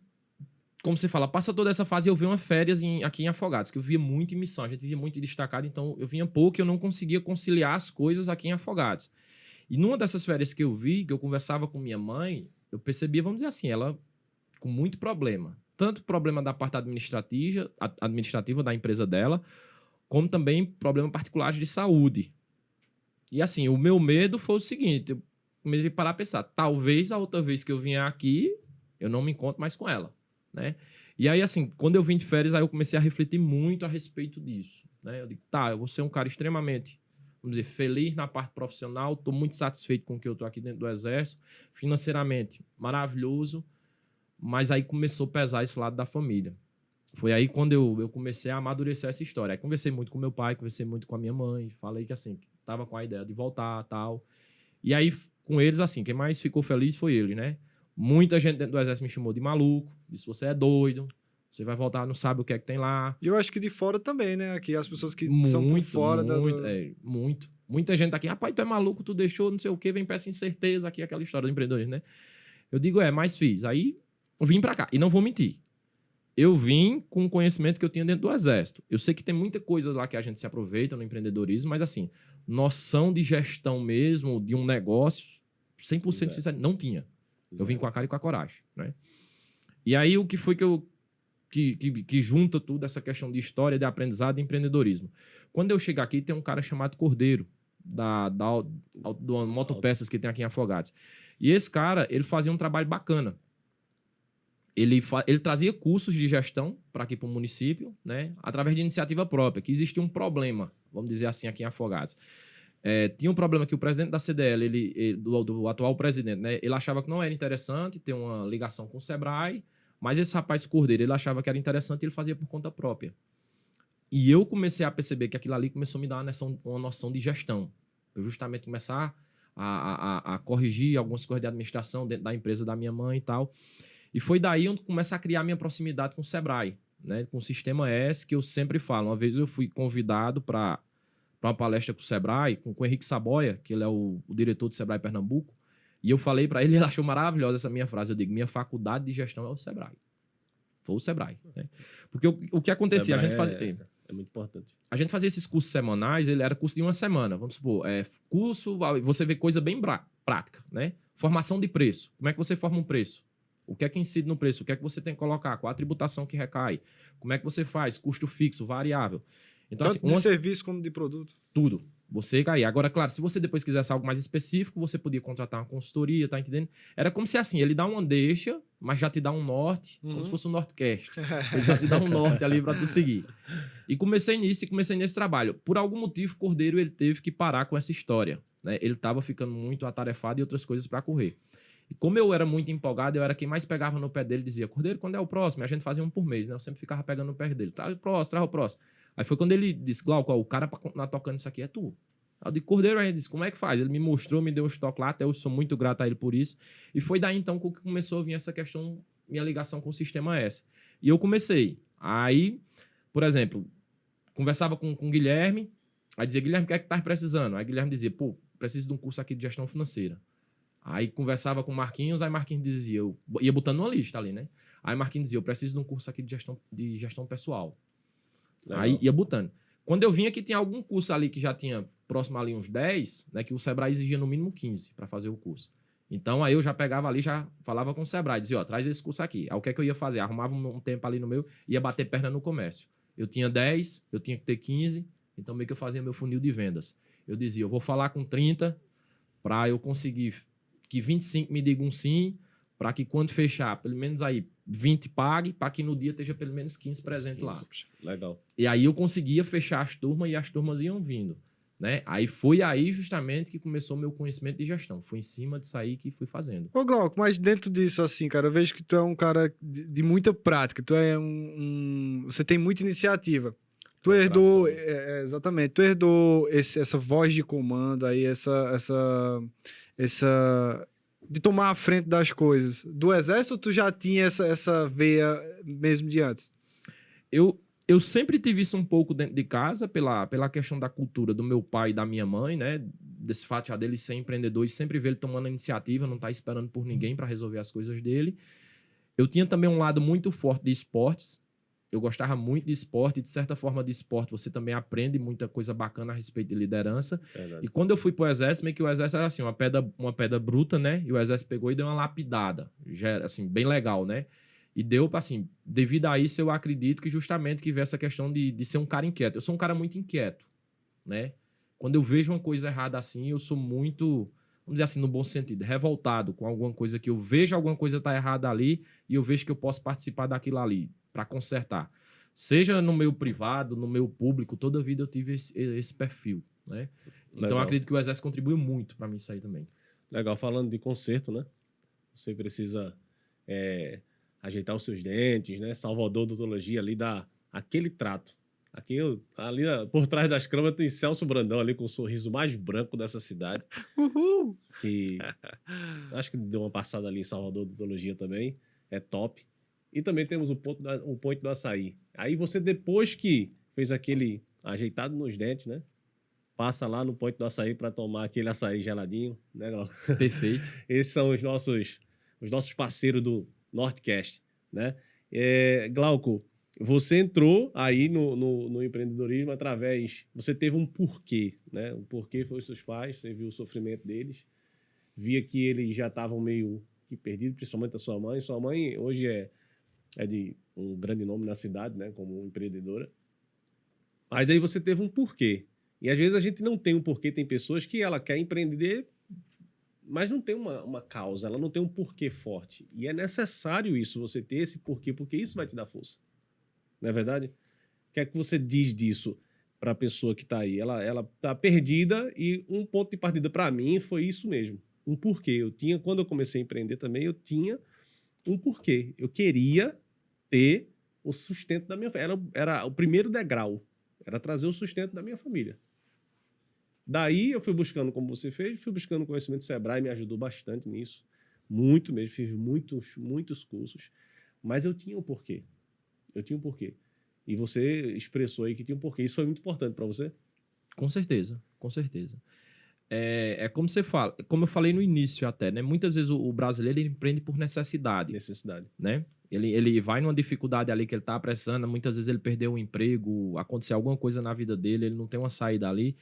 Como você fala, passa toda essa fase, eu vi umas férias aqui em Afogados, que eu via muito em missão, a gente via muito destacado, então eu vinha pouco e eu não conseguia conciliar as coisas aqui em Afogados. E numa dessas férias que eu vi, que eu conversava com minha mãe, eu percebia, vamos dizer assim, ela com muito problema. Tanto problema da parte administrativa da empresa dela, como também problema particular de saúde. E assim, o meu medo foi o seguinte, eu comecei a parar a pensar, talvez a outra vez que eu vier aqui, eu não me encontro mais com ela. Né? E aí, assim, quando eu vim de férias, aí eu comecei a refletir muito a respeito disso. Né? Eu digo, eu vou ser um cara extremamente, vamos dizer, feliz na parte profissional, estou muito satisfeito com o que eu estou aqui dentro do Exército, financeiramente maravilhoso, mas aí começou a pesar esse lado da família. Foi aí quando eu comecei a amadurecer essa história. Aí conversei muito com meu pai, conversei muito com a minha mãe, falei que, assim, estava com a ideia de voltar e tal. E aí, com eles, assim, quem mais ficou feliz foi ele, né? Muita gente dentro do Exército me chamou de maluco, disse, você é doido, você vai voltar, não sabe o que é que tem lá. E eu acho que de fora também, né? Aqui as pessoas que são por fora muito. Muita gente tá aqui, rapaz, tu é maluco, tu deixou não sei o quê, vem peça incerteza aqui, aquela história do empreendedorismo, né? Eu digo, mas fiz. Aí eu vim pra cá, e não vou mentir. Eu vim com o conhecimento que eu tinha dentro do Exército. Eu sei que tem muita coisa lá que a gente se aproveita no empreendedorismo, mas assim, noção de gestão mesmo, de um negócio, 100% sincero, não tinha. Eu vim com a cara e com a coragem, né? E aí, o que foi que junta tudo essa questão de história, de aprendizado e empreendedorismo? Quando eu chego aqui, tem um cara chamado Cordeiro, do Motopeças que tem aqui em Afogados. E esse cara, ele fazia um trabalho bacana. Ele trazia cursos de gestão para aqui para o município, né? Através de iniciativa própria, que existia um problema, vamos dizer assim, aqui em Afogados. Tinha um problema que o presidente da CDL, do atual presidente, né, ele achava que não era interessante ter uma ligação com o Sebrae, Mas esse rapaz Cordeiro, ele achava que era interessante e ele fazia por conta própria. E eu comecei a perceber que aquilo ali começou a me dar uma noção de gestão. Eu justamente começar a corrigir algumas coisas de administração dentro da empresa da minha mãe e tal. E foi daí onde começa a criar minha proximidade com o Sebrae, né? Com o Sistema S, que eu sempre falo. Uma vez eu fui convidado para uma palestra com o Sebrae, com o Henrique Saboia, que ele é o diretor do Sebrae Pernambuco, e eu falei para ele, ele achou maravilhosa essa minha frase. Eu digo, minha faculdade de gestão é o Sebrae. Foi o Sebrae. Né? Porque o que acontecia? Sebrae a gente fazia... É muito importante. A gente fazia esses cursos semanais, ele era curso de uma semana. Vamos supor, curso, você vê coisa bem prática, né? Formação de preço. Como é que você forma um preço? O que é que incide no preço? O que é que você tem que colocar? Qual a tributação que recai? Como é que você faz? Custo fixo, variável. Então, Tanto de serviço como de produto. Tudo. Você cair. Agora, claro, se você depois quisesse algo mais específico, você podia contratar uma consultoria, tá entendendo? Era como se assim, ele dá uma deixa, mas já te dá um norte, como se fosse um Nortecast. Ele já te dá um norte ali para tu seguir. E comecei nesse trabalho. Por algum motivo, Cordeiro ele teve que parar com essa história. Né? Ele estava ficando muito atarefado e outras coisas para correr. E como eu era muito empolgado, eu era quem mais pegava no pé dele e dizia, Cordeiro, quando é o próximo? E a gente fazia um por mês, né? Eu sempre ficava pegando no pé dele. Traz o próximo. Aí foi quando ele disse, Glauco, o cara pra continuar tocando isso aqui é tu. Aí eu disse, Cordeiro, aí ele disse, como é que faz? Ele me mostrou, me deu um estoque lá, até eu sou muito grato a ele por isso. E foi daí então que começou a vir essa questão, minha ligação com o Sistema S. E eu comecei. Aí, por exemplo, conversava com o Guilherme, aí dizia, Guilherme, o que é que tá precisando? Aí Guilherme dizia, pô, preciso de um curso aqui de gestão financeira. Aí conversava com o Marquinhos, aí Marquinhos dizia, eu ia botando uma lista ali, né? Aí Marquinhos dizia, eu preciso de um curso aqui de gestão pessoal. Legal. Aí ia botando. Quando eu vinha que tinha algum curso ali que já tinha próximo ali uns 10, né? Que o Sebrae exigia no mínimo 15 para fazer o curso. Então aí eu já pegava ali, já falava com o Sebrae, dizia, ó, traz esse curso aqui. Aí o que é que eu ia fazer? Arrumava um tempo ali no meu, ia bater perna no comércio. Eu tinha 10, eu tinha que ter 15, então meio que eu fazia meu funil de vendas. Eu dizia, eu vou falar com 30 para eu conseguir que 25 me digam sim, para que quando fechar, pelo menos aí 20 pague, para que no dia esteja pelo menos 15 presente lá. Legal. E aí eu conseguia fechar as turmas e as turmas iam vindo. Né? Aí foi aí justamente que começou o meu conhecimento de gestão. Foi em cima disso aí que fui fazendo. Ô Glauco, mas dentro disso assim, cara, eu vejo que tu é um cara de muita prática. Tu é você tem muita iniciativa. Tu herdou, exatamente, tu herdou essa voz de comando aí, essa de tomar a frente das coisas. Do exército, ou tu já tinha essa veia mesmo de antes? Eu sempre tive isso um pouco dentro de casa, pela questão da cultura do meu pai e da minha mãe, né? Desse fato já dele ser empreendedor e sempre ver ele tomando a iniciativa, não tá esperando por ninguém para resolver as coisas dele. Eu tinha também um lado muito forte de esportes. Eu gostava muito de esporte, e de certa forma de esporte você também aprende muita coisa bacana a respeito de liderança. Verdade. E quando eu fui pro exército, meio que o exército era assim, uma pedra bruta, né? E o exército pegou e deu uma lapidada. Já era, assim, bem legal, né? E deu, assim, devido a isso, eu acredito que justamente que veio essa questão de ser um cara inquieto. Eu sou um cara muito inquieto, né? Quando eu vejo uma coisa errada assim, eu sou muito, vamos dizer assim, no bom sentido, revoltado com alguma coisa que eu vejo alguma coisa tá errada ali e eu vejo que eu posso participar daquilo ali para consertar. Seja no meu privado, no meu público, toda a vida eu tive esse perfil, né? Então, eu acredito que o exército contribuiu muito para mim isso aí também. Legal, falando de conserto, né? Você precisa ajeitar os seus dentes, né? Salvador Odontologia ali dá aquele trato. Ali por trás das câmeras tem Celso Brandão ali com o sorriso mais branco dessa cidade. Uhul! Que acho que deu uma passada ali em Salvador Odontologia também. É top. E também temos o Ponto do Açaí. Aí você, depois que fez aquele ajeitado nos dentes, né? Passa lá no Ponto do Açaí para tomar aquele açaí geladinho, né, Glauco? Perfeito. Esses são os nossos parceiros do Nortecast, né? Glauco, você entrou aí no empreendedorismo através... Você teve um porquê, né? O porquê foi os seus pais, você viu o sofrimento deles, via que eles já estavam meio que perdidos, principalmente a sua mãe. Sua mãe hoje é de um grande nome na cidade, né? Como empreendedora. Mas aí você teve um porquê. E às vezes a gente não tem um porquê. Tem pessoas que ela quer empreender, mas não tem uma causa, ela não tem um porquê forte. E é necessário isso, você ter esse porquê, porque isso vai te dar força. Não é verdade? O que é que você diz disso para a pessoa que está aí? Ela está perdida e um ponto de partida para mim foi isso mesmo. Um porquê. Quando eu comecei a empreender também, eu tinha um porquê. Eu queria ter o sustento da minha família. Era o primeiro degrau. Era trazer o sustento da minha família. Daí eu fui buscando, como você fez, fui buscando conhecimento do Sebrae, me ajudou bastante nisso. Muito mesmo, fiz muitos cursos. Mas eu tinha um porquê. Eu tinha um porquê. E você expressou aí que tinha um porquê. Isso foi muito importante para você? Com certeza, com certeza. É como você fala, como eu falei no início até, né? Muitas vezes o brasileiro ele empreende por necessidade. Necessidade. Né? Ele vai numa dificuldade ali que ele está apressando, muitas vezes ele perdeu o emprego, aconteceu alguma coisa na vida dele, ele não tem uma saída ali,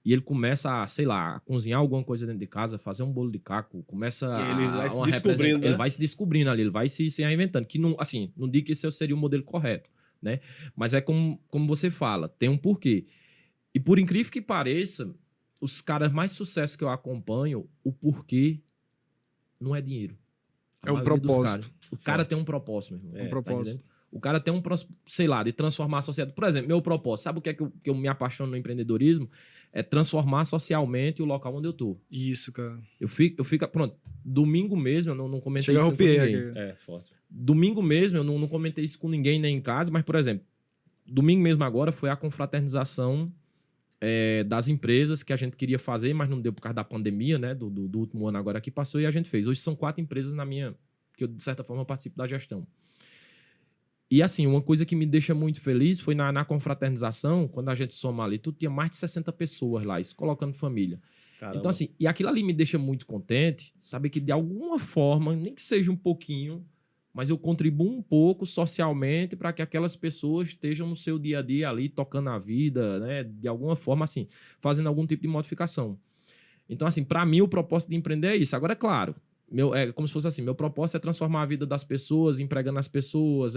e ele começa a, sei lá, a cozinhar alguma coisa dentro de casa, fazer um bolo de caco, começa Ele vai se uma descobrindo, né? ele vai se descobrindo ali, ele vai se reinventando, que não, assim, não digo que esse seria o modelo correto, né? Mas é como você fala, tem um porquê. E por incrível que pareça, os caras mais sucesso que eu acompanho, o porquê não é dinheiro. É um propósito. O cara tem um propósito, meu irmão. Um propósito. Tá, o cara tem um, sei lá, de transformar a sociedade. Por exemplo, meu propósito, sabe o que é que eu me apaixono no empreendedorismo? É transformar socialmente o local onde eu tô. Isso, cara. Eu fico pronto, domingo mesmo, eu não comentei Chega a isso com arrupiar ninguém. aqui. É, forte. Domingo mesmo, eu não comentei isso com ninguém nem em casa, mas, por exemplo, domingo mesmo agora foi a confraternização das empresas que a gente queria fazer, mas não deu por causa da pandemia, né? Do último ano agora que passou, e a gente fez. Hoje são 4 empresas que eu, de certa forma, participo da gestão. E, assim, uma coisa que me deixa muito feliz foi na confraternização, quando a gente soma ali, tudo tinha mais de 60 pessoas lá, isso colocando família. Caramba. Então, assim, e aquilo ali me deixa muito contente, saber que, de alguma forma, nem que seja um pouquinho, mas eu contribuo um pouco socialmente para que aquelas pessoas estejam no seu dia a dia ali, tocando a vida, né? De alguma forma, assim, fazendo algum tipo de modificação. Então, assim, para mim, o propósito de empreender é isso. Agora, é claro, é como se fosse assim, meu propósito é transformar a vida das pessoas, empregando as pessoas,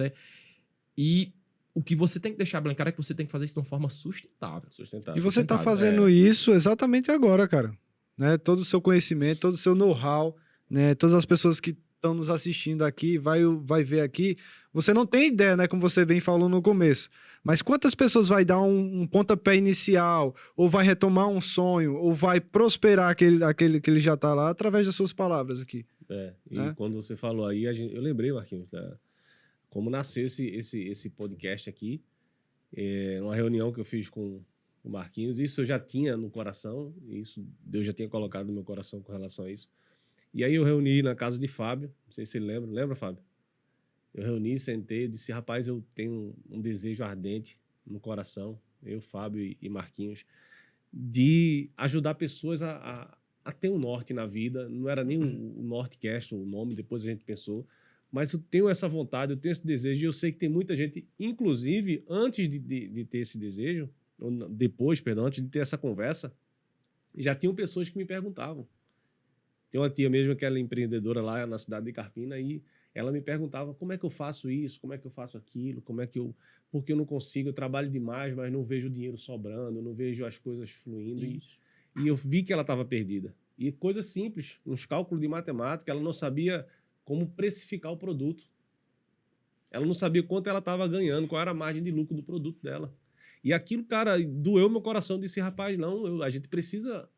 e o que você tem que deixar bem claro é que você tem que fazer isso de uma forma sustentável. E você está fazendo isso exatamente agora, cara. Né? Todo o seu conhecimento, todo o seu know-how, né? Todas as pessoas que estão nos assistindo aqui, vai ver aqui. Você não tem ideia, né? Como você bem falou no começo. Mas quantas pessoas vai dar um pontapé inicial, ou vai retomar um sonho, ou vai prosperar aquele que ele já está lá, através das suas palavras aqui. Quando você falou aí, eu lembrei, Marquinhos, como nasceu esse podcast aqui. Uma reunião que eu fiz com o Marquinhos. Isso eu já tinha no coração, isso Deus já tinha colocado no meu coração com relação a isso. E aí eu reuni na casa de Fábio, não sei se ele lembra. Lembra, Fábio? Eu reuni, sentei, disse, rapaz, eu tenho um desejo ardente no coração, eu, Fábio e Marquinhos, de ajudar pessoas a ter um norte na vida. Não era nem o Nortecast, o nome, depois a gente pensou, mas eu tenho essa vontade, eu tenho esse desejo, e eu sei que tem muita gente, inclusive, antes de ter esse desejo, ou depois, perdão, antes de ter essa conversa, já tinham pessoas que me perguntavam. Tem uma tia mesmo que ela é empreendedora lá na cidade de Carpina, e ela me perguntava como é que eu faço isso, como é que eu faço aquilo, porque eu não consigo, eu trabalho demais, mas não vejo o dinheiro sobrando, não vejo as coisas fluindo. E eu vi que ela estava perdida. E coisa simples, uns cálculos de matemática, ela não sabia como precificar o produto. Ela não sabia quanto ela estava ganhando, qual era a margem de lucro do produto dela. E aquilo, cara, doeu meu coração, disse, rapaz, não, a gente precisa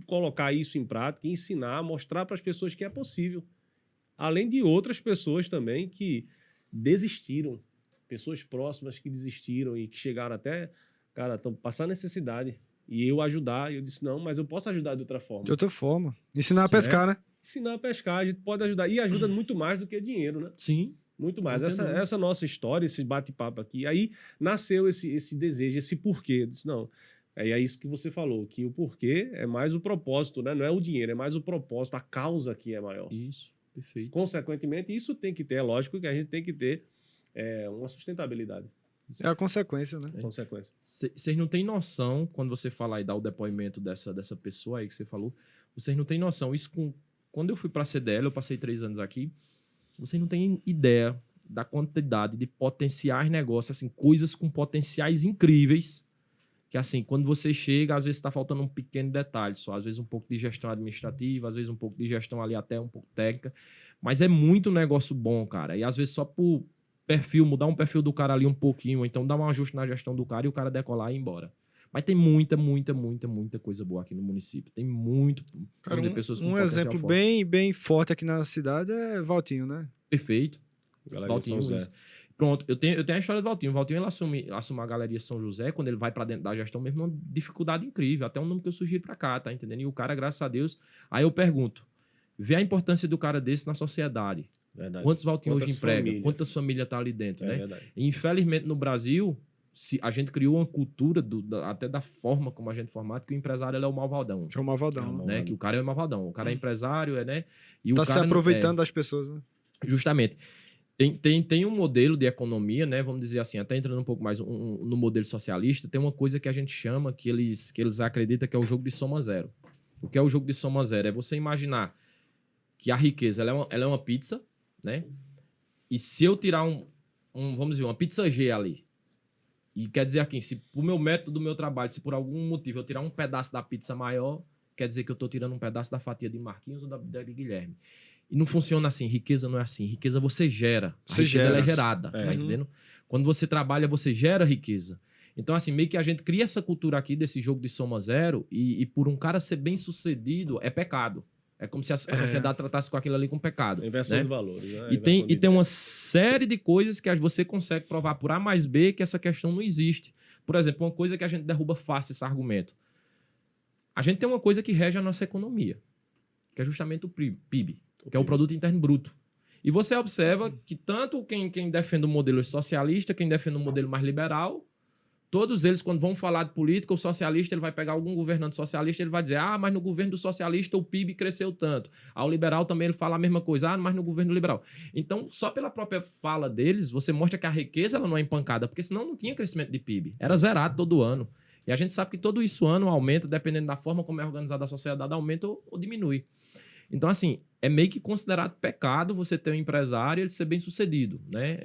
colocar isso em prática, ensinar, mostrar para as pessoas que é possível. Além de outras pessoas também que desistiram, pessoas próximas que desistiram e que chegaram até, cara, estão passando necessidade. E eu ajudar, eu disse, não, mas eu posso ajudar de outra forma. De outra forma. Ensinar a pescar, né? Ensinar a pescar, a gente pode ajudar. E ajuda muito mais do que dinheiro, né? Sim. Muito mais. Essa nossa história, esse bate-papo aqui, aí nasceu esse desejo, esse porquê. Eu disse, não, é isso que você falou, que o porquê é mais o propósito, né? Não é o dinheiro, é mais o propósito, a causa que é maior. Isso, perfeito. Consequentemente, isso tem que ter, é lógico que a gente tem que ter uma sustentabilidade. É a consequência, né? Consequência. Vocês não têm noção, quando você falar e dar o depoimento dessa pessoa aí que você falou, vocês não têm noção. Isso quando eu fui para a CDL, eu passei 3 anos aqui, vocês não têm ideia da quantidade de potenciais negócios, assim, coisas com potenciais incríveis, que assim, quando você chega, às vezes está faltando um pequeno detalhe só, às vezes um pouco de gestão administrativa, às vezes um pouco de gestão ali até um pouco técnica, mas é muito negócio bom, cara, e às vezes só por perfil, mudar um perfil do cara ali um pouquinho, ou então dar um ajuste na gestão do cara e o cara decolar e ir embora. Mas tem muita coisa boa aqui no município. Tem muitas pessoas com um potencial exemplo forte. bem forte aqui na cidade é Valtinho, né? Perfeito. Galeria Valtinho, São José. isso. Pronto, eu tenho a história do Valtinho. O Valtinho ele assume a Galeria São José, quando ele vai para dentro da gestão mesmo, uma dificuldade incrível. Até um nome que eu sugiro para cá, tá entendendo? E o cara, graças a Deus... Aí eu pergunto, vê a importância do cara desse na sociedade. Verdade. Quantos Valtinho hoje Quantas emprega? famílias? Quantas famílias estão ali dentro, É né? verdade. E, infelizmente, no Brasil, a gente criou uma cultura, até da forma como a gente formata, que o empresário ele é o malvadão. Que é o Malvadão. É o né? Né? Que o cara é o malvadão. O cara é empresário, né? E Tá o se cara aproveitando das pessoas, né? justamente. Tem um modelo de economia, né? Vamos dizer assim, até entrando um pouco mais no modelo socialista, tem uma coisa que a gente chama, que eles acreditam que é o jogo de soma zero. O que é o jogo de soma zero? É você imaginar que a riqueza ela é uma pizza, né? E se eu tirar vamos dizer, uma pizza G ali, e quer dizer aqui, se por meu método do meu trabalho, se por algum motivo eu tirar um pedaço da pizza maior, quer dizer que eu estou tirando um pedaço da fatia de Marquinhos ou da de Guilherme. E não funciona assim. Riqueza não é assim. Riqueza você gera. A riqueza ela é gerada. Tá entendendo? Quando você trabalha, você gera riqueza. Então, assim, meio que a gente cria essa cultura aqui desse jogo de soma zero e por um cara ser bem sucedido é pecado. É como se a sociedade tratasse com aquilo ali como pecado. Inversão né? de valores. Né? E tem uma série de coisas que você consegue provar por A mais B que essa questão não existe. Por exemplo, uma coisa que a gente derruba fácil esse argumento. A gente tem uma coisa que rege a nossa economia, que é justamente o PIB. Que é o Produto Interno Bruto. E você observa que tanto quem defende o modelo socialista, quem defende o modelo mais liberal, todos eles, quando vão falar de política, o socialista ele vai pegar algum governante socialista, ele vai dizer, mas no governo do socialista o PIB cresceu tanto. Ao liberal também ele fala a mesma coisa, mas no governo liberal. Então, só pela própria fala deles, você mostra que a riqueza ela não é empancada, porque senão não tinha crescimento de PIB. Era zerado todo ano. E a gente sabe que todo isso ano aumenta, dependendo da forma como é organizada a sociedade, aumenta ou diminui. Então, assim, é meio que considerado pecado você ter um empresário e ele ser bem sucedido, né?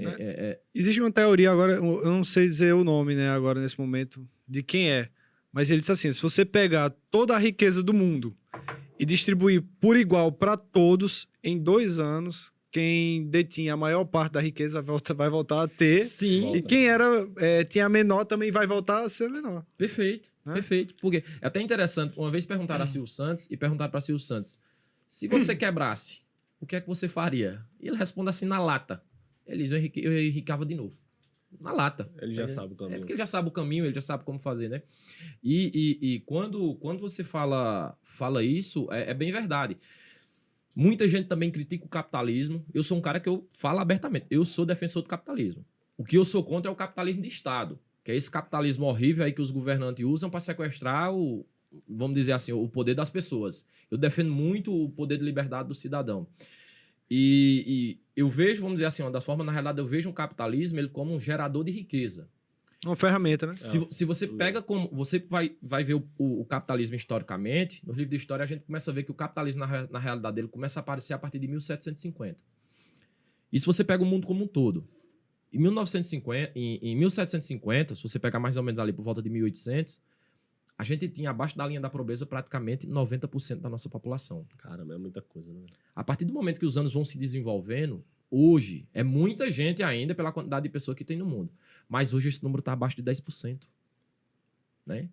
Existe uma teoria agora, eu não sei dizer o nome, né, agora nesse momento, de quem é. Mas ele diz assim, se você pegar toda a riqueza do mundo e distribuir por igual para todos, em 2 anos, quem detinha a maior parte da riqueza vai voltar a ter. Sim. E quem tinha a menor também vai voltar a ser menor. Perfeito, Né? perfeito. Porque é até interessante, uma vez perguntaram a Silvio Santos e perguntaram para Silvio Santos, se você quebrasse, o que é que você faria? E ele responde assim na lata. Ele diz, eu enricava de novo. Na lata. Ele já sabe o caminho. É porque ele já sabe o caminho, ele já sabe como fazer, né? E quando você fala isso, é bem verdade. Muita gente também critica o capitalismo. Eu sou um cara que eu falo abertamente. Eu sou defensor do capitalismo. O que eu sou contra é o capitalismo de Estado. Que é esse capitalismo horrível aí que os governantes usam para sequestrar vamos dizer assim, o poder das pessoas. Eu defendo muito o poder de liberdade do cidadão. E eu vejo, vamos dizer assim, uma das formas, na realidade, eu vejo o capitalismo ele como um gerador de riqueza. Uma ferramenta, né? Se você pega como... Você vai ver o capitalismo historicamente, no livro de história a gente começa a ver que o capitalismo, na realidade dele, começa a aparecer a partir de 1750. E se você pega o mundo como um todo, em 1750, se você pegar mais ou menos ali por volta de 1800, a gente tinha abaixo da linha da pobreza praticamente 90% da nossa população. Caramba, é muita coisa, né? A partir do momento que os anos vão se desenvolvendo, hoje é muita gente ainda pela quantidade de pessoas que tem no mundo. Mas hoje esse número está abaixo de 10%. Né?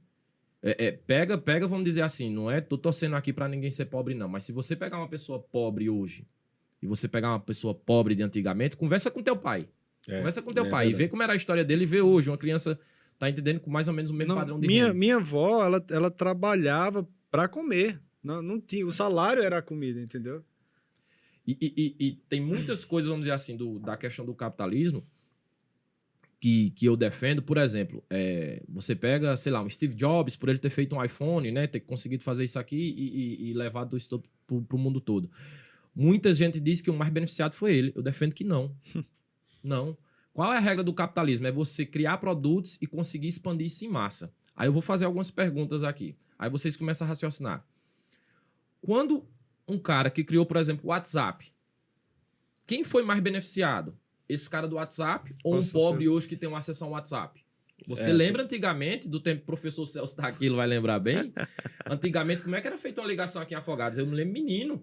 Pega, vamos dizer assim, não é tô torcendo aqui para ninguém ser pobre não, mas se você pegar uma pessoa pobre hoje e você pegar uma pessoa pobre de antigamente, conversa com teu pai. Conversa com teu pai e vê como era a história dele e vê hoje uma criança... Tá entendendo? Com mais ou menos o mesmo padrão de renda. Minha avó, ela trabalhava para comer. Não tinha, o salário era a comida, entendeu? E tem muitas coisas, vamos dizer assim, da questão do capitalismo que eu defendo. Por exemplo, você pega, sei lá, um Steve Jobs, por ele ter feito um iPhone, né? Ter conseguido fazer isso aqui e levado isso pro mundo todo. Muita gente diz que o mais beneficiado foi ele. Eu defendo que não. Não. Qual é a regra do capitalismo? É você criar produtos e conseguir expandir isso em massa. Aí eu vou fazer algumas perguntas aqui. Aí vocês começam a raciocinar. Quando um cara que criou, por exemplo, o WhatsApp, quem foi mais beneficiado? Esse cara do WhatsApp ou um pobre hoje que tem uma acesso ao WhatsApp? Você lembra antigamente, do tempo que o professor Celso daquilo vai lembrar bem? Antigamente, como é que era feita uma ligação aqui em Afogados? Eu me lembro menino.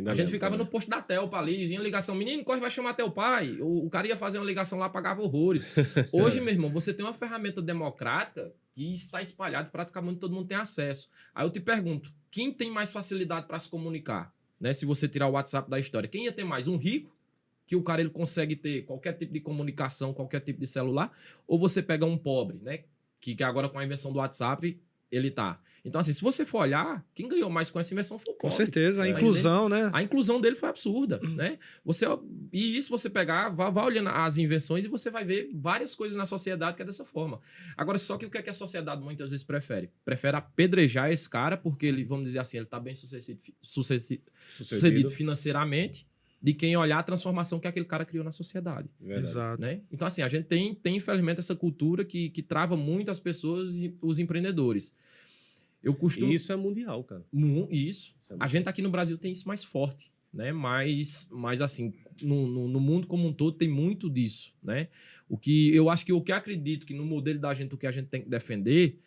A gente ficava no posto da Telpa ali, vinha ligação, menino, corre, vai chamar teu pai. O cara ia fazer uma ligação lá, pagava horrores. Hoje, meu irmão, você tem uma ferramenta democrática que está espalhado, praticamente todo mundo tem acesso. Aí eu te pergunto, quem tem mais facilidade para se comunicar? Né? Se você tirar o WhatsApp da história, quem ia ter mais? Um rico, que o cara ele consegue ter qualquer tipo de comunicação, qualquer tipo de celular, ou você pega um pobre, né? Que agora com a invenção do WhatsApp, ele tá. Então, assim, se você for olhar, quem ganhou mais com essa invenção foi o pobre. Com certeza, a Tá inclusão, entendendo? né? A inclusão dele foi absurda, né? E isso você pegar, vá olhando as invenções e você vai ver várias coisas na sociedade que é dessa forma. Agora, só que o que é que a sociedade muitas vezes prefere? Prefere apedrejar esse cara porque ele, vamos dizer assim, ele tá bem sucedido financeiramente, de quem olhar a transformação que aquele cara criou na sociedade. Verdade. Exato. Né? Então, assim, a gente tem infelizmente, essa cultura que trava muito as pessoas e os empreendedores. Eu costumo... E isso é mundial, cara. Isso. Isso é A gente aqui no Brasil tem isso mais forte, né? Mas assim, no mundo como um todo tem muito disso, né? O que eu acredito que no modelo da gente, o que a gente tem que defender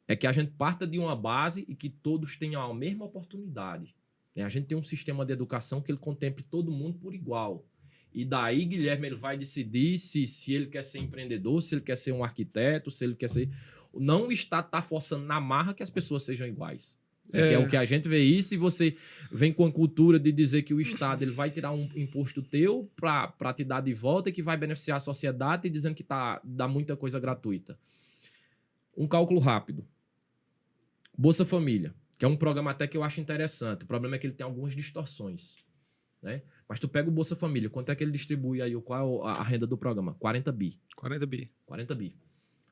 é que a gente parta de uma base e que todos tenham a mesma oportunidade. A gente tem um sistema de educação que ele contemple todo mundo por igual. E daí, Guilherme, ele vai decidir se ele quer ser empreendedor, se ele quer ser um arquiteto, se ele quer ser... Não o Estado está forçando na marra que as pessoas sejam iguais. Que é o que a gente vê isso, e você vem com a cultura de dizer que o Estado ele vai tirar um imposto teu para te dar de volta e que vai beneficiar a sociedade, e dizendo que dá muita coisa gratuita. Um cálculo rápido. Bolsa Família, que é um programa até que eu acho interessante. O problema é que ele tem algumas distorções, né? Mas tu pega o Bolsa Família, quanto é que ele distribui aí, qual é a renda do programa? 40 bi. 40 bi. 40 bi.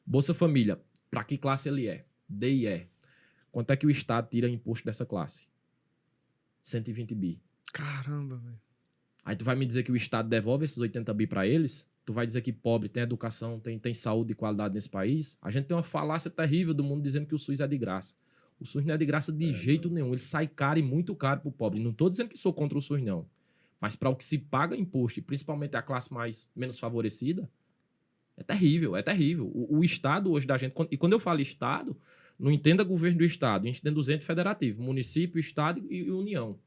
Bolsa Família, para que classe ele é? D e E. Quanto é que o Estado tira imposto dessa classe? 120 bi. Caramba, velho. Aí tu vai me dizer que o Estado devolve esses 80 bi para eles? Tu vai dizer que pobre tem educação, tem saúde e qualidade nesse país? A gente tem uma falácia terrível do mundo dizendo que o SUS é de graça. O SUS não é de graça de jeito nenhum. Ele sai caro e muito caro pro pobre. Não tô dizendo que sou contra o SUS, não. Mas para o que se paga imposto, e principalmente a classe menos favorecida, é terrível, é terrível. O Estado hoje da gente... E quando eu falo Estado, não entenda governo do Estado, entenda os entes federativos, município, Estado e União.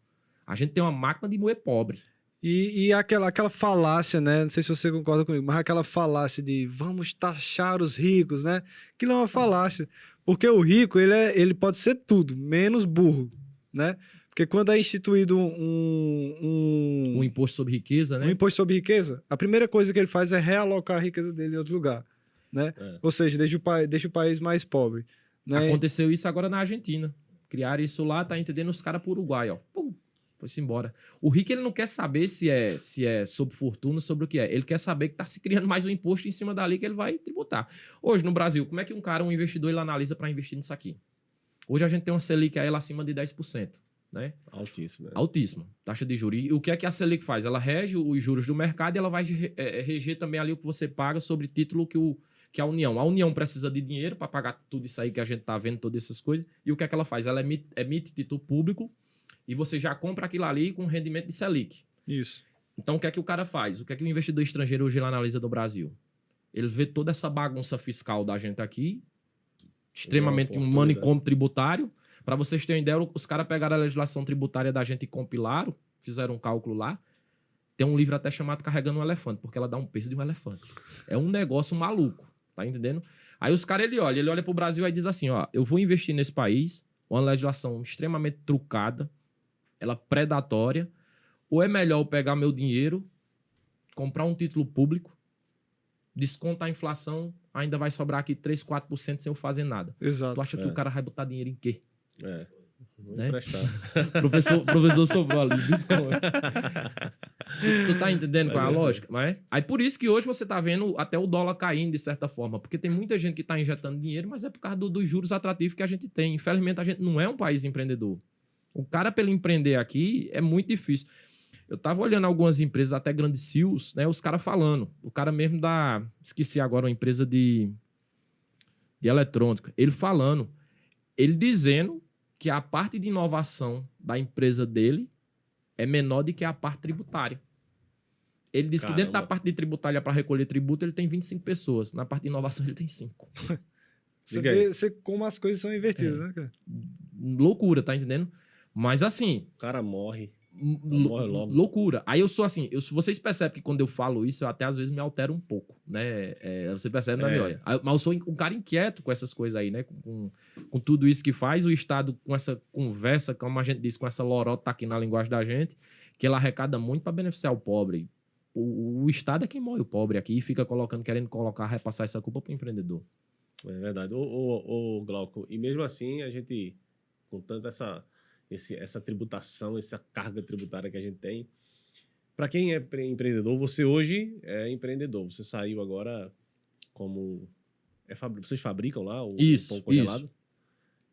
A gente tem uma máquina de moer pobre. E aquela falácia, né? Não sei se você concorda comigo, mas aquela falácia de vamos taxar os ricos, né? Aquilo é uma falácia. Porque o rico, ele pode ser tudo, menos burro, né? Porque quando é instituído Um imposto sobre riqueza, né? um imposto sobre riqueza, a primeira coisa que ele faz é realocar a riqueza dele em outro lugar, né? Ou seja, deixa o país mais pobre. Né? Aconteceu isso agora na Argentina. Criaram isso lá, tá entendendo? Os caras pro Uruguai, ó. Pum, foi-se embora. O rico, ele não quer saber se é sobre fortuna, sobre o que é. Ele quer saber que tá se criando mais um imposto em cima dali que ele vai tributar. Hoje, no Brasil, como é que um investidor, ele analisa para investir nisso aqui? Hoje a gente tem uma Selic aí lá acima de 10%. Né? Altíssimo. Altíssima. Taxa de juros. E o que é que a Selic faz? Ela rege os juros do mercado e ela vai reger também ali o que você paga sobre título que a União. A União precisa de dinheiro para pagar tudo isso aí que a gente está vendo, todas essas coisas. E o que é que ela faz? Ela emite título público e você já compra aquilo ali com rendimento de Selic. Isso. Então, o que é que o cara faz? O que é que o investidor estrangeiro hoje analisa do Brasil? Ele vê toda essa bagunça fiscal da gente aqui, extremamente um manicômio tributário. Para vocês terem ideia, os caras pegaram a legislação tributária da gente e compilaram, fizeram um cálculo lá. Tem um livro até chamado Carregando um Elefante, porque ela dá um peso de um elefante. É um negócio maluco, tá entendendo? Aí os caras, ele olha pro Brasil e diz assim, ó, eu vou investir nesse país, uma legislação extremamente trucada, ela predatória, ou é melhor eu pegar meu dinheiro, comprar um título público, descontar a inflação, ainda vai sobrar aqui 3, 4% sem eu fazer nada. Exato. Tu acha que o cara vai botar dinheiro em quê? Vou né? emprestar. professor sobrou ali. Tu tá entendendo qual é a lógica? Não é? Aí por isso que hoje você tá vendo até o dólar caindo de certa forma, porque tem muita gente que tá injetando dinheiro, mas é por causa dos juros atrativos que a gente tem. Infelizmente a gente não é um país empreendedor. O cara pra ele empreender aqui é muito difícil. Eu tava olhando algumas empresas, até grandes CEOs, né? Os caras falando. O cara mesmo esqueci agora, uma empresa de eletrônica. Ele falando. Ele dizendo que a parte de inovação da empresa dele é menor do que a parte tributária. Ele disse que dentro da parte de tributária para recolher tributo ele tem 25 pessoas. Na parte de inovação ele tem 5. Você vê como as coisas são invertidas, né, cara? Loucura, tá entendendo? Mas assim... O cara morre. Morre logo. loucura. Aí eu sou assim, vocês percebem que quando eu falo isso, eu até às vezes me altero um pouco, né? Você percebe na minha olha. Mas eu sou um cara inquieto com essas coisas aí, né? Com tudo isso que faz, o Estado com essa conversa, como a gente diz, com essa lorota aqui na linguagem da gente, que ele arrecada muito para beneficiar o pobre. O Estado é quem morre o pobre aqui e fica querendo repassar essa culpa pro empreendedor. É verdade. Ô, Glauco, e mesmo assim, a gente, com tanta essa tributação, essa carga tributária que a gente tem, para quem é empreendedor, você hoje é empreendedor. Você saiu agora como... Vocês fabricam lá o pão congelado? Isso.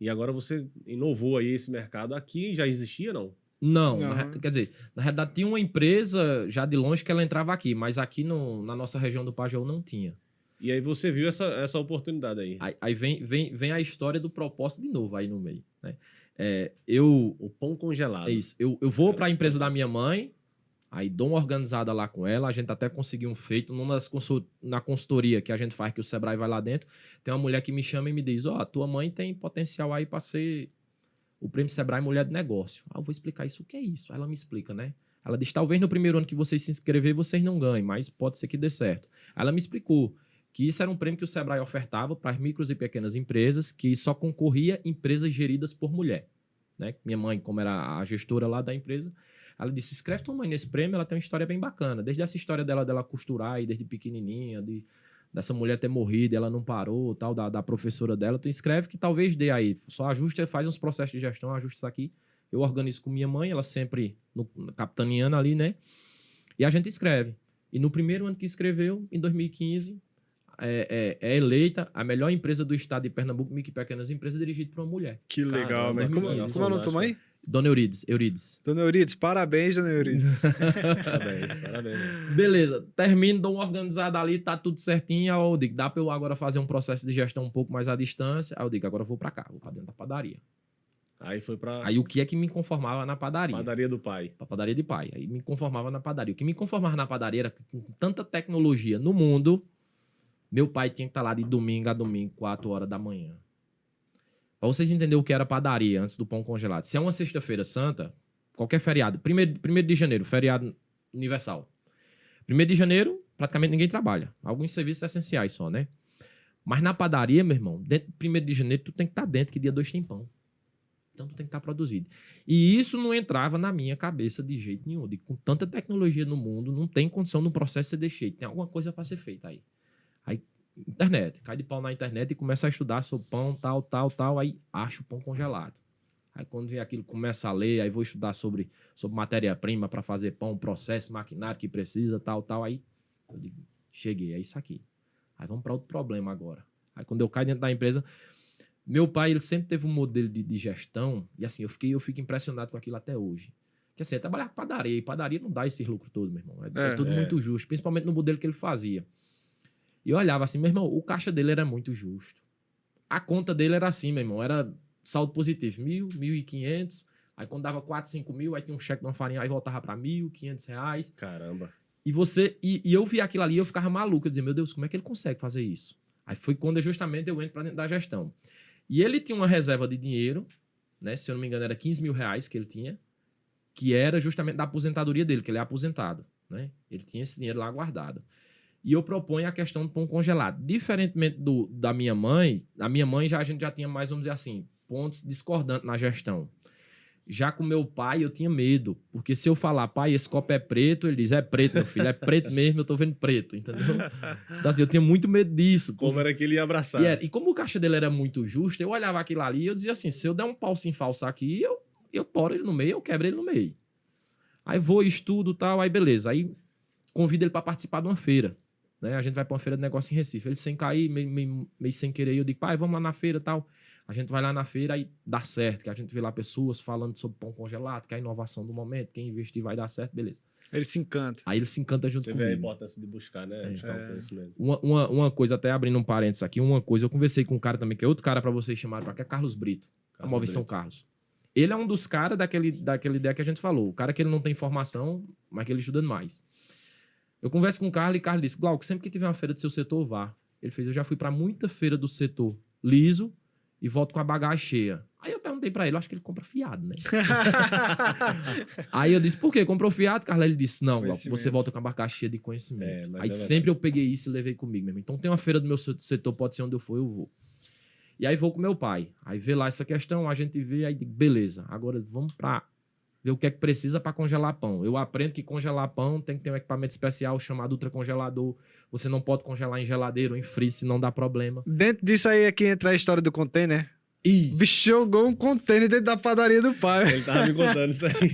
E agora você inovou aí esse mercado. Aqui já existia, não? Não. Quer dizer, na realidade tinha uma empresa já de longe que ela entrava aqui, mas aqui na nossa região do Pajeú não tinha. E aí você viu essa oportunidade aí. Aí vem a história do propósito de novo aí no meio, né? O pão congelado. É isso. Eu vou para a empresa da minha mãe, aí dou uma organizada lá com ela, a gente até conseguiu um feito na consultoria que a gente faz, que o Sebrae vai lá dentro, tem uma mulher que me chama e me diz, a tua mãe tem potencial aí para ser o Prêmio Sebrae Mulher de Negócio. Eu vou explicar isso, o que é isso? Aí ela me explica, né? Ela diz, talvez no primeiro ano que vocês se inscrever, vocês não ganhem, mas pode ser que dê certo. Aí ela me explicou que isso era um prêmio que o Sebrae ofertava para as micros e pequenas empresas, que só concorria empresas geridas por mulher, né? Minha mãe, como era a gestora lá da empresa, ela disse, escreve tua mãe nesse prêmio, ela tem uma história bem bacana. Desde essa história dela costurar aí, desde pequenininha, dessa mulher ter morrido, ela não parou, tal, da professora dela, tu escreve que talvez dê aí. Só ajuste, faz uns processos de gestão, ajuste isso aqui. Eu organizo com minha mãe, ela sempre capitaneando ali, né? E a gente escreve. E no primeiro ano que escreveu, em 2015, é eleita a melhor empresa do estado de Pernambuco, micro e pequenas empresas, dirigida por uma mulher. Que legal, velho. Como é o nome da tua mãe? Dona Eurides. Dona Eurides, parabéns, Dona Eurides. Parabéns. Beleza, termino, dou uma organizada ali, tá tudo certinho. Aí eu digo, dá pra eu agora fazer um processo de gestão um pouco mais à distância. Aí eu digo, agora eu vou pra cá, vou pra dentro da padaria. Aí foi pra... Aí o que é que me conformava na padaria? Padaria do pai. Pra padaria de pai. Aí me conformava na padaria. O que me conformava na padaria era que com tanta tecnologia no mundo, meu pai tinha que estar lá de domingo a domingo, 4 horas da manhã. Pra vocês entenderem o que era padaria antes do pão congelado. Se é uma sexta-feira santa, qualquer feriado, 1º de janeiro, feriado universal. 1º de janeiro, praticamente ninguém trabalha. Alguns serviços essenciais só, né? Mas na padaria, meu irmão, dentro do 1º de janeiro, tu tem que estar dentro, que dia 2 tem pão. Então tu tem que estar produzido. E isso não entrava na minha cabeça de jeito nenhum. Com tanta tecnologia no mundo, não tem condição no processo ser desse jeito. Tem alguma coisa para ser feita aí. Aí, internet. Cai de pau na internet e começa a estudar sobre pão, tal. Aí acho o pão congelado. Aí quando vem aquilo, começa a ler, aí vou estudar sobre matéria-prima para fazer pão, processo, maquinário que precisa, tal. Aí eu digo, cheguei, é isso aqui. Aí vamos para outro problema agora. Aí quando eu caio dentro da empresa... Meu pai, ele sempre teve um modelo de gestão, e assim, eu fico impressionado com aquilo até hoje. Que assim, é trabalhar com padaria, e padaria não dá esse lucro todo, meu irmão. É tudo muito justo, principalmente no modelo que ele fazia. E eu olhava assim, meu irmão, o caixa dele era muito justo. A conta dele era assim, meu irmão, era saldo positivo, 1.000, 1.500, aí quando dava 4, 5 mil, aí tinha um cheque de uma farinha, aí voltava para 1.500 reais. Caramba. E eu via aquilo ali, eu ficava maluco, eu dizia, meu Deus, como é que ele consegue fazer isso? Aí foi quando justamente eu entro para dentro da gestão. E ele tinha uma reserva de dinheiro, né? Se eu não me engano, era 15 mil reais que ele tinha, que era justamente da aposentadoria dele, que ele é aposentado, né? Ele tinha esse dinheiro lá guardado. E eu proponho a questão do pão congelado. Diferentemente da minha mãe, a minha mãe a gente já tinha mais, vamos dizer assim, pontos discordantes na gestão. Já com meu pai, eu tinha medo. Porque se eu falar, pai, esse copo é preto, ele diz, é preto, meu filho, é preto mesmo, eu tô vendo preto, entendeu? Então, assim, eu tinha muito medo disso. Como era que ele ia abraçar? E como o caixa dele era muito justo, eu olhava aquilo ali e eu dizia assim, se eu der um pau sem falso aqui, eu toro ele no meio, eu quebro ele no meio. Aí vou, estudo e tal, aí beleza. Aí convido ele para participar de uma feira. Né? A gente vai para uma feira de negócio em Recife. Ele sem cair, meio sem querer, eu digo, pai, vamos lá na feira e tal. A gente vai lá na feira e dá certo, que a gente vê lá pessoas falando sobre pão congelado, que é a inovação do momento, quem investir vai dar certo, beleza. Ele se encanta. Aí ele se encanta junto comigo. Você vê a importância de buscar, né? Buscar o conhecimento. Uma coisa, até abrindo um parênteses aqui, uma coisa, eu conversei com um cara também, que é outro cara para vocês chamarem para cá, é Carlos Brito, a Móvel São Carlos. Ele é um dos caras daquela ideia que a gente falou, o cara que ele não tem formação, mas que ele estuda mais. Eu converso com o Carlos e o Carlos disse, Glauco, sempre que tiver uma feira do seu setor, vá. Ele fez, eu já fui para muita feira do setor liso, e volto com a bagagem cheia. Aí eu pergunto perguntei pra ele, eu acho que ele compra fiado, né? Aí eu disse, por quê? Comprou fiado, Carla? Ele disse, não, Glauco, você volta com a abacaxi cheia de conhecimento. Aí sempre eu peguei isso e levei comigo mesmo. Então tem uma feira do meu setor, pode ser onde eu for, eu vou. E aí vou com meu pai. Aí vê lá essa questão, a gente vê, aí digo, beleza, agora vamos pra ver o que é que precisa para congelar pão. Eu aprendo que congelar pão tem que ter um equipamento especial chamado ultracongelador. Você não pode congelar em geladeira ou em freezer, senão dá problema. Dentro disso aí é que entra a história do container. Isso. O bicho jogou um container dentro da padaria do pai. Ele tava me contando isso aí.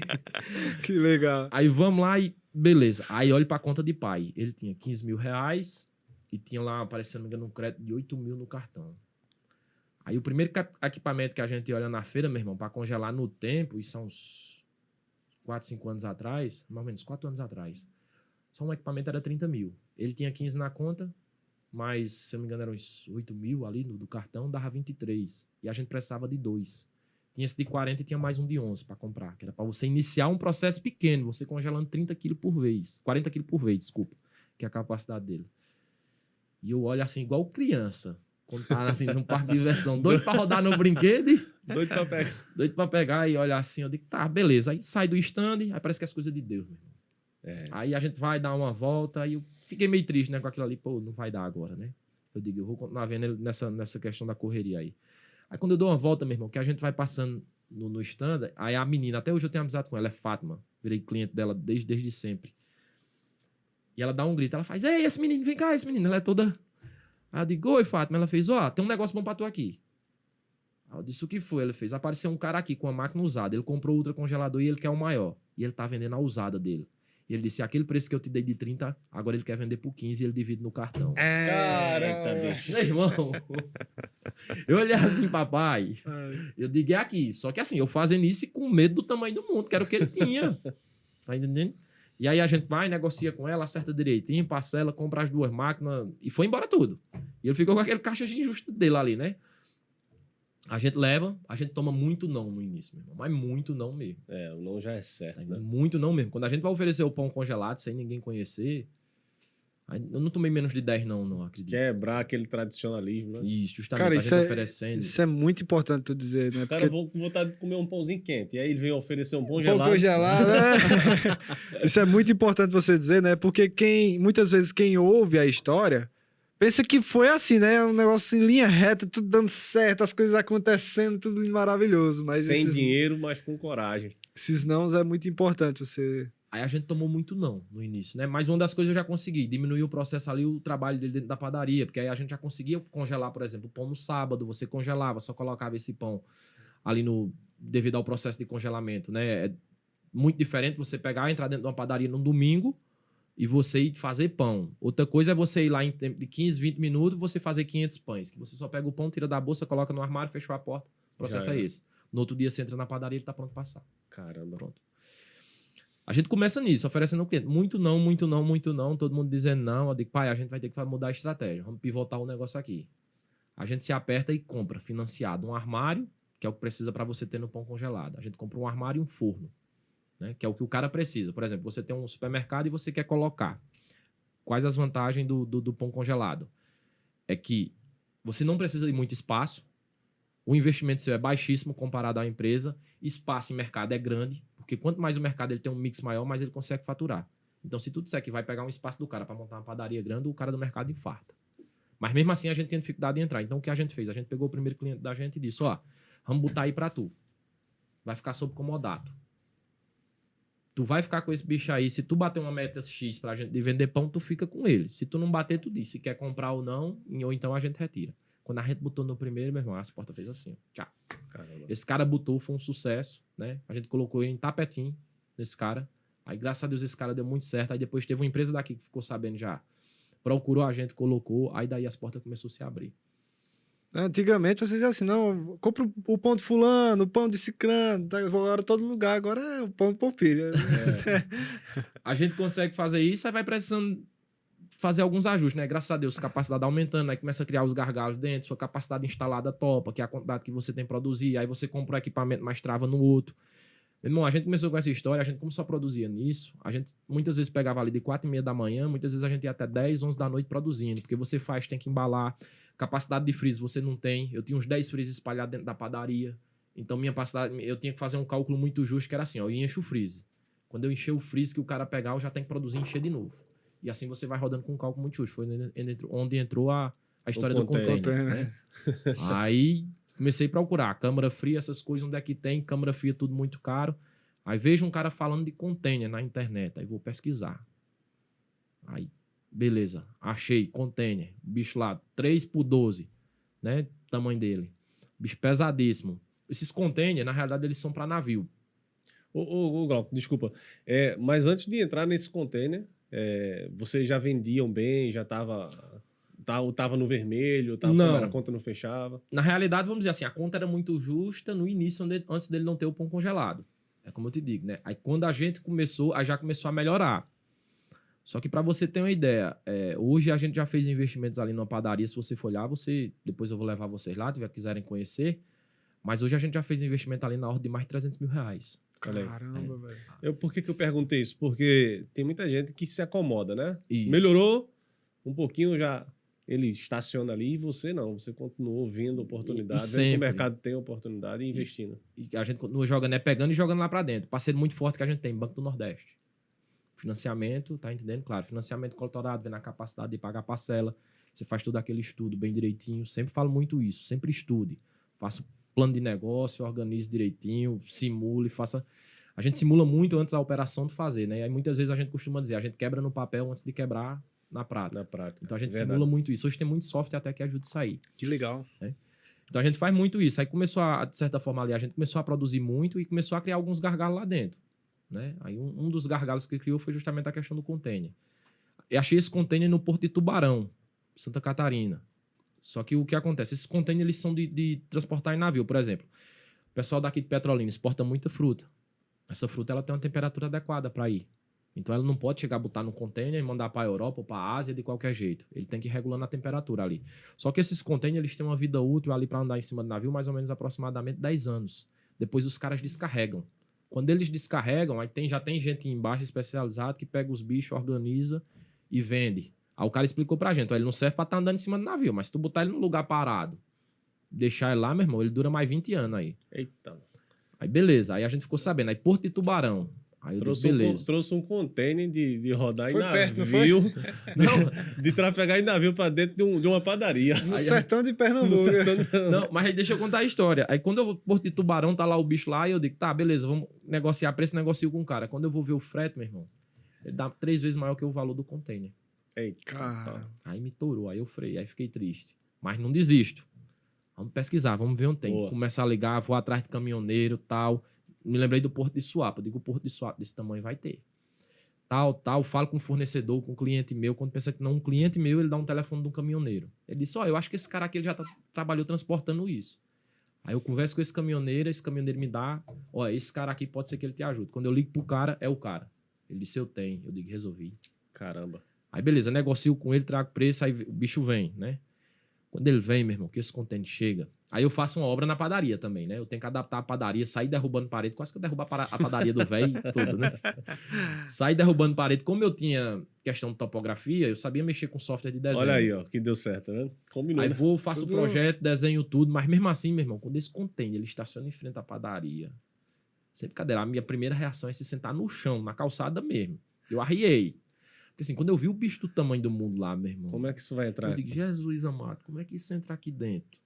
Que legal. Aí vamos lá e beleza. Aí olha pra conta de pai. Ele tinha 15 mil reais e tinha lá, parecendo, não me engano, um crédito de 8 mil no cartão. Aí o primeiro equipamento que a gente olha na feira, meu irmão, pra congelar no tempo, isso são uns 4, 5 anos atrás, mais ou menos 4 anos atrás, só um equipamento era 30 mil. Ele tinha 15 na conta, mas, se eu não me engano, eram uns 8 mil ali do cartão, dava 23. E a gente precisava de 2. Tinha esse de 40 e tinha mais um de 11 para comprar, que era para você iniciar um processo pequeno, você congelando 30 quilos por vez, 40 quilos por vez, desculpa, que é a capacidade dele. E eu olho assim, igual criança, quando tá assim, num parque de diversão, doido para rodar no brinquedo e... Doido pra pegar e olhar assim, eu digo, tá, beleza. Aí sai do stand, aí parece que é as coisas de Deus, meu irmão. Aí a gente vai dar uma volta, aí eu fiquei meio triste, né, com aquilo ali, pô, não vai dar agora, né? Eu digo, eu vou continuar vendo ele nessa questão da correria aí. Aí quando eu dou uma volta, meu irmão, que a gente vai passando no stand, aí a menina, até hoje eu tenho amizade com ela, é Fátima, virei cliente dela desde sempre. E ela dá um grito, ela faz, ei, esse menino, vem cá, esse menino, ela é toda... Aí eu digo, oi, Fátima, ela fez, ó, tem um negócio bom pra tu aqui. Eu disse, o que foi? Ele fez, apareceu um cara aqui com a máquina usada, ele comprou o ultracongelador e ele quer o maior. E ele tá vendendo a usada dele. E ele disse, aquele preço que eu te dei de 30, agora ele quer vender por 15 e ele divide no cartão. Caramba, bicho. Meu irmão, eu olhei assim, papai, eu digo, é aqui. Só que assim, eu fazendo isso com medo do tamanho do mundo, que era o que ele tinha. Tá entendendo? E aí a gente vai, negocia com ela, acerta direitinho, parcela, compra as 2 máquinas e foi embora tudo. E ele ficou com aquele caixa injusto dele ali, né? A gente leva, a gente toma muito não no início, meu irmão. Mas muito não mesmo. O não já é certo, né? Muito não mesmo. Quando a gente vai oferecer o pão congelado, sem ninguém conhecer, eu não tomei menos de 10 não acredito. Quebrar aquele tradicionalismo, né? Isso, justamente, cara, a gente oferecendo. Isso é muito importante tu dizer, né? O cara vou vontade de comer um pãozinho quente. E aí ele vem oferecer um pão Pão congelado, né? Isso é muito importante você dizer, né? Porque muitas vezes quem ouve a história pensa que foi assim, né? Um negócio em linha reta, tudo dando certo, as coisas acontecendo, tudo maravilhoso. Mas sem dinheiro, mas com coragem. Esses nãos é muito importante você... Aí a gente tomou muito não no início, né? Mas uma das coisas eu já consegui, diminuir o processo ali, o trabalho dele dentro da padaria, porque aí a gente já conseguia congelar, por exemplo, o pão no sábado, você congelava, só colocava esse pão ali devido ao processo de congelamento, né? É muito diferente você pegar, entrar dentro de uma padaria num domingo e você ir fazer pão. Outra coisa é você ir lá em tempo de 15, 20 minutos, você fazer 500 pães, que você só pega o pão, tira da bolsa, coloca no armário, fechou a porta, o processo é esse. No outro dia você entra na padaria e ele tá pronto pra passar. Caramba. Pronto. A gente começa nisso, oferecendo ao cliente. Muito não, muito não, muito não. Todo mundo dizendo não. Eu digo, pai, a gente vai ter que mudar a estratégia. Vamos pivotar o negócio aqui. A gente se aperta e compra, financiado, um armário, que é o que precisa para você ter no pão congelado. A gente compra um armário e um forno, né? Que é o que o cara precisa. Por exemplo, você tem um supermercado e você quer colocar. Quais as vantagens do pão congelado? É que você não precisa de muito espaço. O investimento seu é baixíssimo comparado à empresa. Espaço em mercado é grande. Porque quanto mais o mercado ele tem um mix maior, mais ele consegue faturar. Então, se tu disser que vai pegar um espaço do cara para montar uma padaria grande, o cara do mercado infarta. Mas mesmo assim, a gente tem dificuldade de entrar. Então, o que a gente fez? A gente pegou o primeiro cliente da gente e disse, ó, vamos botar aí para tu. Vai ficar sob comodato. Tu vai ficar com esse bicho aí. Se tu bater uma meta X pra gente de vender pão, tu fica com ele. Se tu não bater, tu diz se quer comprar ou não, ou então a gente retira. Quando a gente botou no primeiro, meu irmão, as portas fez assim, ó. Tchau. Caramba. Esse cara botou, foi um sucesso, né? A gente colocou ele em tapetinho nesse cara. Aí, graças a Deus, esse cara deu muito certo. Aí depois teve uma empresa daqui que ficou sabendo já. Procurou a gente, colocou. Aí daí as portas começaram a se abrir. Antigamente vocês diziam assim, não, compra o pão de fulano, o pão de cicrano, tá, agora todo lugar, agora é o pão de polvilho. A gente consegue fazer isso, aí vai precisando fazer alguns ajustes, né? Graças a Deus, capacidade aumentando, aí começa a criar os gargalos dentro, sua capacidade instalada topa, que é a quantidade que você tem que produzir, aí você compra o equipamento, mais trava no outro. Meu irmão, a gente começou com essa história, a gente como só produzia nisso, a gente muitas vezes pegava ali de 4h30 da manhã, muitas vezes a gente ia até 10, 11 da noite produzindo, porque você faz, tem que embalar, capacidade de freezer você não tem, eu tinha uns 10 freezers espalhados dentro da padaria, Então, minha capacidade, eu tinha que fazer um cálculo muito justo, que era assim, ó, eu encho o freeze. Quando eu encher o freeze que o cara pegar, eu já tenho que produzir e encher de novo. E assim você vai rodando com um cálculo muito justo. Foi onde entrou a história do container, né? Aí comecei a procurar câmara fria, essas coisas, onde é que tem, câmara fria, tudo muito caro. Aí vejo um cara falando de container na internet, aí vou pesquisar. Aí, beleza, achei container, bicho lá, 3x12, né, tamanho dele. Bicho pesadíssimo. Esses containers, na realidade, eles são para navio. Ô, Glauco, desculpa. Mas antes de entrar nesse container, vocês já vendiam bem, já tava no vermelho, como era, a conta não fechava? Na realidade, vamos dizer assim, a conta era muito justa no início, antes dele não ter o pão congelado. É como eu te digo, né? Aí quando a gente começou, aí já começou a melhorar. Só que para você ter uma ideia, hoje a gente já fez investimentos ali numa padaria, se você for olhar, depois eu vou levar vocês lá, se quiserem conhecer, mas hoje a gente já fez investimento ali na ordem de mais de 300 mil reais. Caramba, velho. Por que eu perguntei isso? Porque tem muita gente que se acomoda, né? Isso. Melhorou um pouquinho, já ele estaciona ali e você não. Você continuou vendo oportunidade, vendo que o mercado tem oportunidade e investindo. E a gente continua jogando, pegando e jogando lá para dentro. Parceiro muito forte que a gente tem, Banco do Nordeste. Financiamento, tá entendendo? Claro, financiamento colaterado, vendo a capacidade de pagar parcela. Você faz todo aquele estudo bem direitinho. Sempre falo muito isso, sempre estude. Faça plano de negócio, organize direitinho, simule, faça... A gente simula muito antes da operação de fazer, né? E aí muitas vezes a gente costuma dizer, a gente quebra no papel antes de quebrar na prática. Então a gente simula muito isso. Hoje tem muito software até que ajuda isso aí. Que legal. Né? Então a gente faz muito isso. Aí começou de certa forma ali, a gente começou a produzir muito e começou a criar alguns gargalos lá dentro. Né? Aí um dos gargalos que criou foi justamente a questão do container. Eu achei esse container no Porto de Tubarão, Santa Catarina. Só que o que acontece? Esses containers eles são de transportar em navio, por exemplo. O pessoal daqui de Petrolina exporta muita fruta. Essa fruta ela tem uma temperatura adequada para ir. Então ela não pode chegar a botar no container e mandar para a Europa ou para a Ásia de qualquer jeito. Ele tem que ir regulando a temperatura ali. Só que esses containers eles têm uma vida útil ali para andar em cima do navio mais ou menos aproximadamente 10 anos. Depois os caras descarregam. Quando eles descarregam, aí já tem gente embaixo especializada que pega os bichos, organiza e vende. Aí o cara explicou pra gente, ó, ele não serve pra estar andando em cima do navio, mas se tu botar ele num lugar parado, deixar ele lá, meu irmão, ele dura mais 20 anos aí. Eita. Aí beleza, aí a gente ficou sabendo, aí Porto de Tubarão. Aí trouxe um container de rodar foi em navio. Perto, não foi? Não, de trafegar em navio pra dentro de uma padaria. No sertão de Pernambuco. Não, mas aí deixa eu contar a história. Aí quando eu vou pro Porto de Tubarão, tá lá o bicho lá, e eu digo, tá, beleza, vamos negociar preço, negocio com o cara. Quando eu vou ver o frete, meu irmão, ele dá 3 vezes maior que o valor do container. Eita, cara. Aí me torou, aí eu freiei, aí fiquei triste. Mas não desisto. Vamos pesquisar, vamos ver onde tem. Boa. Começar a ligar, vou atrás de caminhoneiro, tal. Me lembrei do Porto de Suape. Eu digo, o Porto de Suape desse tamanho vai ter. Tal. Falo com o fornecedor, com o cliente meu. Quando pensa que não, um cliente meu, ele dá um telefone de um caminhoneiro. Ele disse, eu acho que esse cara aqui ele já trabalhou transportando isso. Aí eu converso com esse caminhoneiro me dá, esse cara aqui pode ser que ele te ajude. Quando eu ligo pro cara, é o cara. Ele disse, eu tenho. Eu digo, resolvi. Caramba. Aí beleza, negocio com ele, trago preço, aí o bicho vem, né? Quando ele vem, meu irmão, que esse container chega... Aí eu faço uma obra na padaria também, né? Eu tenho que adaptar a padaria, sair derrubando parede, quase que eu derrubar a padaria do velho e tudo, né? Sair derrubando parede. Como eu tinha questão de topografia, eu sabia mexer com software de desenho. Olha aí, ó, que deu certo, né? Combinou. Aí faço o projeto, desenho tudo, mas mesmo assim, meu irmão, quando esse container ele estaciona em frente à padaria, sem brincadeira, a minha primeira reação é se sentar no chão, na calçada mesmo. Eu arriei. Porque assim, quando eu vi o bicho do tamanho do mundo lá, meu irmão... Como é que isso vai entrar? Eu digo, Jesus amado, como é que isso entra aqui dentro?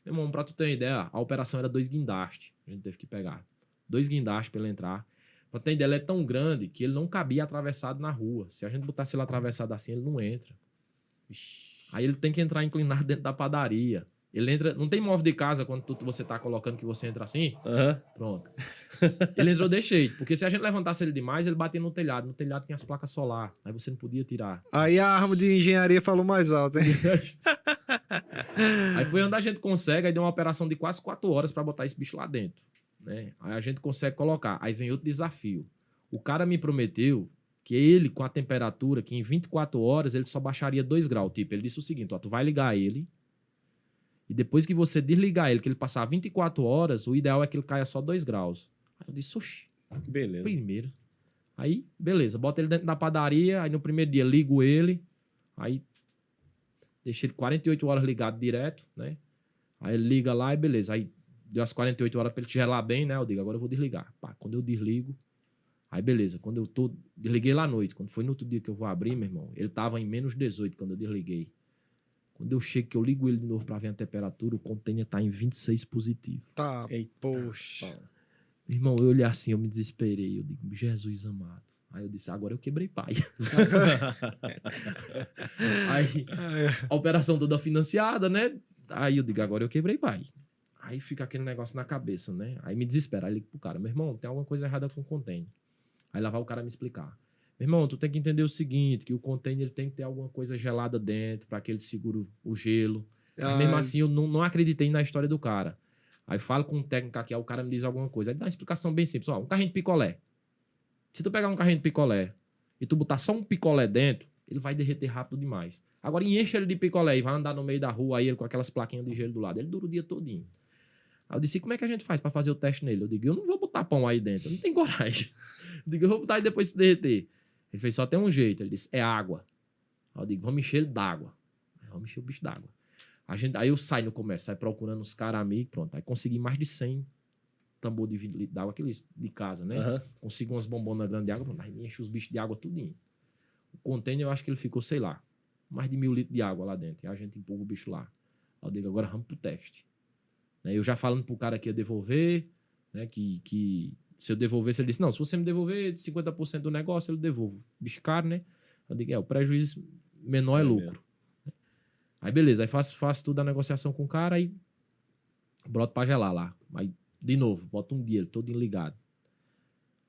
Meu irmão, pra tu ter uma ideia, a operação era 2 guindastes. A gente teve que pegar 2 guindastes pra ele entrar. Pra ter ideia, ele é tão grande que ele não cabia atravessado na rua. Se a gente botasse ele atravessado assim, ele não entra. Aí ele tem que entrar inclinado dentro da padaria. Ele entra... Não tem móvel de casa quando você tá colocando que você entra assim? Pronto. Ele entrou desse jeito. Porque se a gente levantasse ele demais, ele batia no telhado. No telhado tinha as placas solar. Aí você não podia tirar. Aí a arma de engenharia falou mais alto, hein? Aí foi onde a gente consegue, aí deu uma operação de quase 4 horas para botar esse bicho lá dentro, né? Aí a gente consegue colocar. Aí vem outro desafio. O cara me prometeu que ele, com a temperatura, que em 24 horas ele só baixaria 2 graus. Tipo, ele disse o seguinte, ó, tu vai ligar ele e depois que você desligar ele, que ele passar 24 horas, o ideal é que ele caia só 2 graus. Aí eu disse, oxi, beleza. Primeiro. Aí, beleza, bota ele dentro da padaria, aí no primeiro dia ligo ele, aí deixei ele 48 horas ligado direto, né? Aí ele liga lá e beleza. Aí deu as 48 horas pra ele gelar bem, né? Eu digo, agora eu vou desligar. Pá, quando eu desligo, aí beleza. Quando eu desliguei lá à noite. Quando foi no outro dia que eu vou abrir, meu irmão, ele tava em menos 18 quando eu desliguei. Quando eu chego, que eu ligo ele de novo pra ver a temperatura, o container tá em 26 positivo. Tá, Eita, poxa. Meu irmão, eu olhei assim, eu me desesperei. Eu digo, Jesus amado. Aí eu disse, agora eu quebrei pai. Aí, a operação toda financiada, né? Aí eu digo, agora eu quebrei pai. Aí fica aquele negócio na cabeça, né? Aí me desespera. Aí eu ligo pro cara, meu irmão, tem alguma coisa errada com o container. Aí lá vai o cara me explicar. Meu irmão, tu tem que entender o seguinte, que o container ele tem que ter alguma coisa gelada dentro para que ele segure o gelo. Mas mesmo assim, eu não acreditei na história do cara. Aí falo com um técnico aqui, aí o cara me diz alguma coisa. Aí dá uma explicação bem simples. Ó, um carrinho de picolé. Se tu pegar um carrinho de picolé e tu botar só um picolé dentro, ele vai derreter rápido demais. Agora enche ele de picolé e vai andar no meio da rua aí ele com aquelas plaquinhas de gelo do lado. Ele dura o dia todinho. Aí eu disse, como é que a gente faz para fazer o teste nele? Eu digo, eu não vou botar pão aí dentro, eu não tenho coragem. Eu digo, eu vou botar aí depois se derreter. Ele fez, só tem um jeito. Ele disse, é água. Aí eu digo, vamos encher ele d'água. Vamos encher o bicho d'água. Aí eu saio no comércio, saio procurando os caras amigos, pronto. Aí consegui mais de 100 tambor de litro d'água, aqueles de casa, né? Uhum. Consigo umas bombonas grandes de água, pronto. Aí enche os bichos de água tudinho. O container, eu acho que ele ficou, sei lá, mais de 1000 litros de água lá dentro. E a gente empurra o bicho lá. Aí eu digo, agora vamos pro teste. Eu já falando pro cara que ia devolver, né? Que se eu devolvesse, ele disse, não, se você me devolver 50% do negócio, eu devolvo. Bicho caro, né? Eu digo, o prejuízo menor é lucro. Aí beleza, aí faço toda a negociação com o cara, aí broto pra gelar lá. Aí, de novo, boto um dia, ele todo ligado.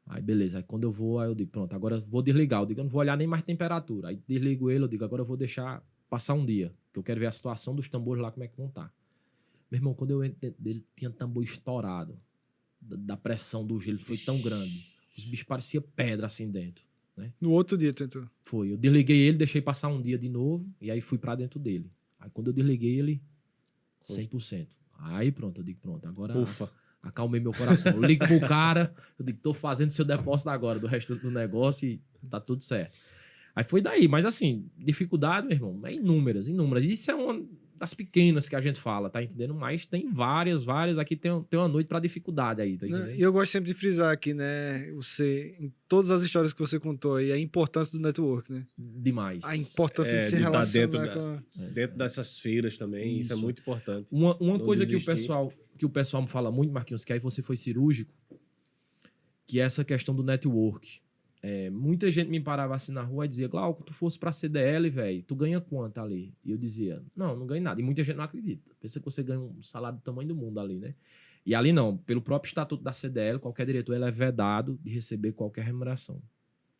Aí beleza, aí quando eu vou, aí eu digo, pronto, agora eu vou desligar. Eu digo, eu não vou olhar nem mais temperatura. Aí desligo ele, eu digo, agora eu vou deixar passar um dia, que eu quero ver a situação dos tambores lá, como é que vão estar. Meu irmão, quando eu entro dentro dele, tinha tambor estourado. Da pressão do gelo, foi tão grande. Os bichos pareciam pedra assim dentro. Né? No outro dia, tentou. Foi. Eu desliguei ele, deixei passar um dia de novo, e aí fui pra dentro dele. Aí quando eu desliguei ele, 100%. Aí pronto, eu digo, pronto, agora Ufa. acalmei meu coração. Eu ligo pro cara, eu digo, tô fazendo seu depósito agora do resto do negócio e tá tudo certo. Aí foi daí, mas assim, dificuldade, meu irmão, é inúmeras. Isso é uma das pequenas que a gente fala, tá entendendo? Mas tem várias. Aqui tem uma noite pra dificuldade aí, tá entendendo? E eu gosto sempre de frisar aqui, né? Em todas as histórias que você contou aí, a importância do network, né? Demais. A importância de se de estar relacionar dentro dessas feiras também, isso é Isso. muito importante. Uma Não coisa que desistir. o pessoal me fala muito, Marquinhos, que aí você foi cirúrgico, que é essa questão do network. Muita gente me parava assim na rua e dizia, Glauco, tu fosse pra CDL, velho, tu ganha quanto ali? E eu dizia, não ganho nada. E muita gente não acredita. Pensa que você ganha um salário do tamanho do mundo ali, né? E ali não. Pelo próprio estatuto da CDL, qualquer diretor ele é vedado de receber qualquer remuneração.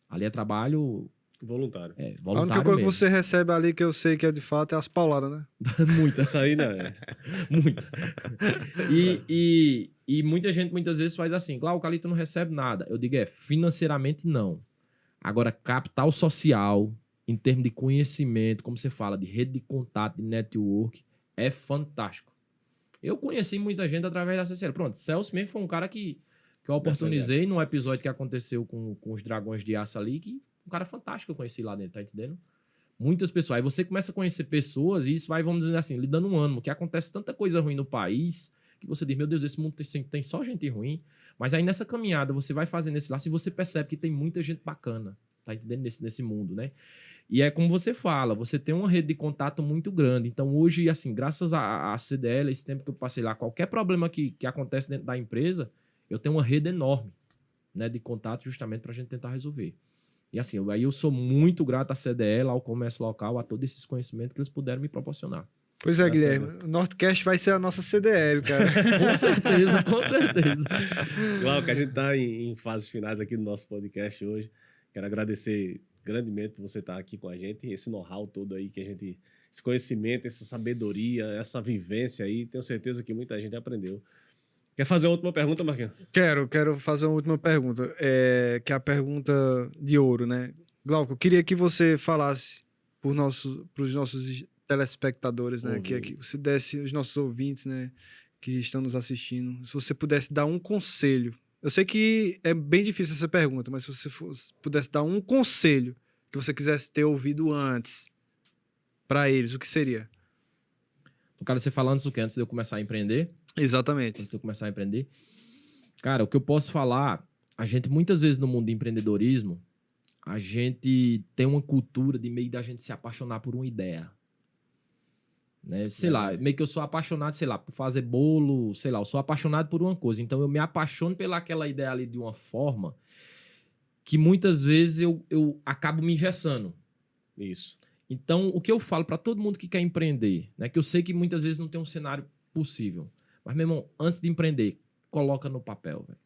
Ali é trabalho Voluntário. A única voluntário coisa que mesmo. você recebe ali que eu sei que é de fato é as pauladas, né? Muita. Isso aí, né? Muita. E muita gente muitas vezes faz assim, Glauco, ali tu não recebe nada. Eu digo, financeiramente não. Agora, capital social, em termos de conhecimento, como você fala, de rede de contato, de network, é fantástico. Eu conheci muita gente através da CCL. Pronto, Celso mesmo foi um cara que eu oportunizei num episódio que aconteceu com os Dragões de Aço ali, que um cara fantástico que eu conheci lá dentro, tá entendendo? Muitas pessoas. Aí você começa a conhecer pessoas e isso vai, vamos dizer assim, lhe dando um ânimo, que acontece tanta coisa ruim no país, que você diz, meu Deus, esse mundo tem só gente ruim. Mas aí nessa caminhada você vai fazendo esse laço e você percebe que tem muita gente bacana, tá entendendo? Nesse mundo, né? E é como você fala, você tem uma rede de contato muito grande. Então hoje, assim, graças à CDL, esse tempo que eu passei lá, qualquer problema que acontece dentro da empresa, eu tenho uma rede enorme, né, de contato justamente para a gente tentar resolver. E assim, aí eu sou muito grato à CDL, ao comércio local, a todos esses conhecimentos que eles puderam me proporcionar. Pois é, Guilherme. O Northcast vai ser a nossa CDL, cara. Com certeza, com certeza. Glauco, a gente está em fases finais aqui do nosso podcast hoje. Quero agradecer grandemente por você estar aqui com a gente, esse know-how todo aí que a gente, esse conhecimento, essa sabedoria, essa vivência aí, tenho certeza que muita gente aprendeu. Quer fazer a última pergunta, Marquinhos? Quero fazer uma última pergunta, que é a pergunta de ouro, né? Glauco, eu queria que você falasse para os nossos telespectadores, né? Que você desse, os nossos ouvintes, né? Que estão nos assistindo, se você pudesse dar um conselho. Eu sei que é bem difícil essa pergunta, mas se você pudesse dar um conselho que você quisesse ter ouvido antes para eles, o que seria? No caso, você fala antes do que? Antes de eu começar a empreender? Exatamente. Quando você começar a empreender. Cara, o que eu posso falar, a gente muitas vezes no mundo de empreendedorismo, a gente tem uma cultura de meio da gente se apaixonar por uma ideia. Né? Sei lá, meio que eu sou apaixonado, sei lá, por fazer bolo, sei lá, eu sou apaixonado por uma coisa. Então eu me apaixono pelaquela ideia ali de uma forma que muitas vezes eu acabo me engessando. Isso. Então, o que eu falo para todo mundo que quer empreender, né? Que eu sei que muitas vezes não tem um cenário possível. Mas, meu irmão, antes de empreender, coloca no papel, velho.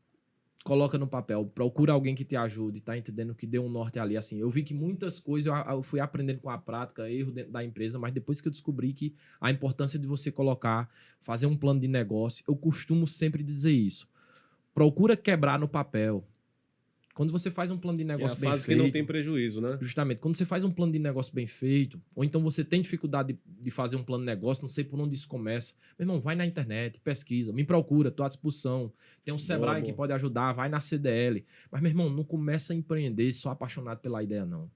Coloca no papel, procura alguém que te ajude, tá entendendo? Que dê um norte ali, assim. Eu vi que muitas coisas eu fui aprendendo com a prática, erro dentro da empresa, mas depois que eu descobri que a importância de você colocar, fazer um plano de negócio, eu costumo sempre dizer isso. Procura quebrar no papel. Quando você faz um plano de negócio bem feito... que não tem prejuízo, né? Justamente. Quando você faz um plano de negócio bem feito, ou então você tem dificuldade de fazer um plano de negócio, não sei por onde isso começa. Meu irmão, vai na internet, pesquisa, me procura, estou à disposição. Tem um Sebrae que pode ajudar, vai na CDL. Mas, meu irmão, não começa a empreender só apaixonado pela ideia, não.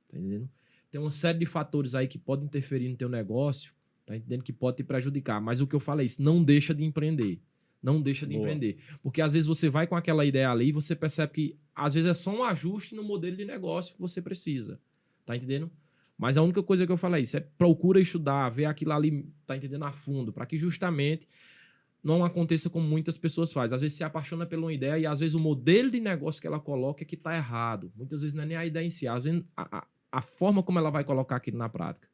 Tá entendendo? Tem uma série de fatores aí que podem interferir no teu negócio, tá entendendo? Que pode te prejudicar. Mas o que eu falo é isso, não deixa de empreender. Não deixa de empreender. Porque às vezes você vai com aquela ideia ali e você percebe que às vezes é só um ajuste no modelo de negócio que você precisa. Tá entendendo? Mas a única coisa que eu falo é isso, é procura estudar, ver aquilo ali, tá entendendo, a fundo, para que justamente não aconteça como muitas pessoas fazem. Às vezes se apaixona por uma ideia e às vezes o modelo de negócio que ela coloca é que tá errado. Muitas vezes não é nem a ideia em si, às vezes a forma como ela vai colocar aquilo na prática.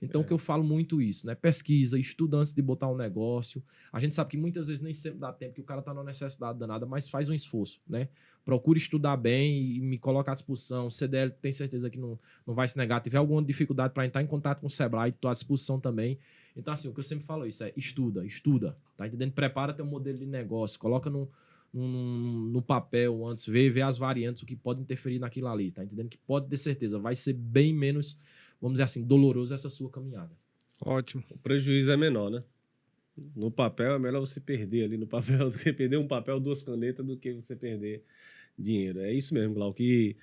Então, o que eu falo muito isso, né? Pesquisa, estuda antes de botar um negócio. A gente sabe que muitas vezes nem sempre dá tempo, que o cara tá numa necessidade danada, mas faz um esforço, né? Procura estudar bem e me coloca à disposição. O CDL tem certeza que não vai se negar. Se tiver alguma dificuldade para entrar em contato com o Sebrae, estou à disposição também. Então, assim, o que eu sempre falo é isso, é estuda, tá entendendo? Prepara teu modelo de negócio, coloca no papel antes, vê as variantes, o que pode interferir naquilo ali, tá entendendo? Que pode ter certeza, vai ser bem menos, vamos dizer assim, doloroso essa sua caminhada. Ótimo. O prejuízo é menor, né? No papel é melhor você perder ali no papel do que perder um papel, 2 canetas, do que você perder dinheiro. É isso mesmo, Glauco, que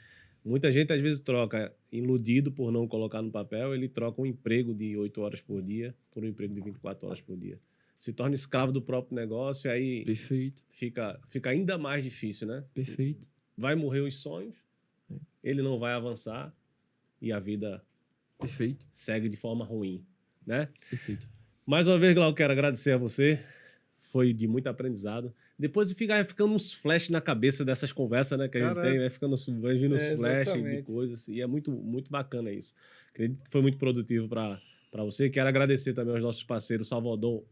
muita gente às vezes troca, iludido por não colocar no papel, ele troca um emprego de 8 horas por dia por um emprego de 24 horas por dia. Se torna escravo do próprio negócio, aí Perfeito. Fica ainda mais difícil, né? Perfeito. Vai morrer os sonhos, ele não vai avançar e a vida Perfeito. segue de forma ruim, né? Perfeito. Mais uma vez, Glauco, quero agradecer a você. Foi de muito aprendizado. Depois vai ficando uns flash na cabeça dessas conversas, né? Que a gente tem, vai vindo uns flash de coisas. E é muito, muito bacana isso. Acredito que foi muito produtivo para você. Quero agradecer também aos nossos parceiros Salvador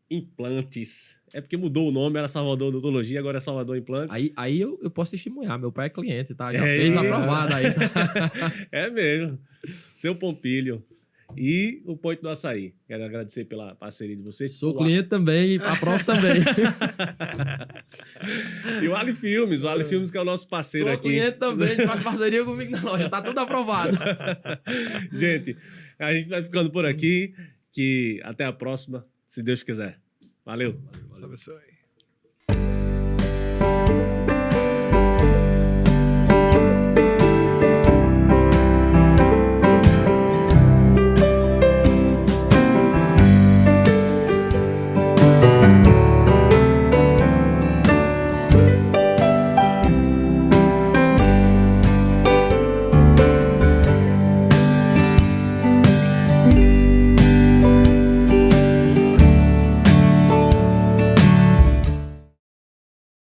Implantes. É porque mudou o nome, era Salvador Odontologia, agora é Salvador Implantes. Aí eu posso testemunhar, meu pai é cliente, tá? Já fez aprovado aí. É mesmo. Seu Pompilho. E o Ponto do Açaí. Quero agradecer pela parceria de vocês. Sou cliente também e aprovo também. E o Ali Filmes. O Ali Filmes que é o nosso parceiro aqui. Sou cliente também, faz parceria comigo na loja. Tá tudo aprovado. Gente, a gente vai ficando por aqui. Que até a próxima, se Deus quiser. Valeu. Valeu.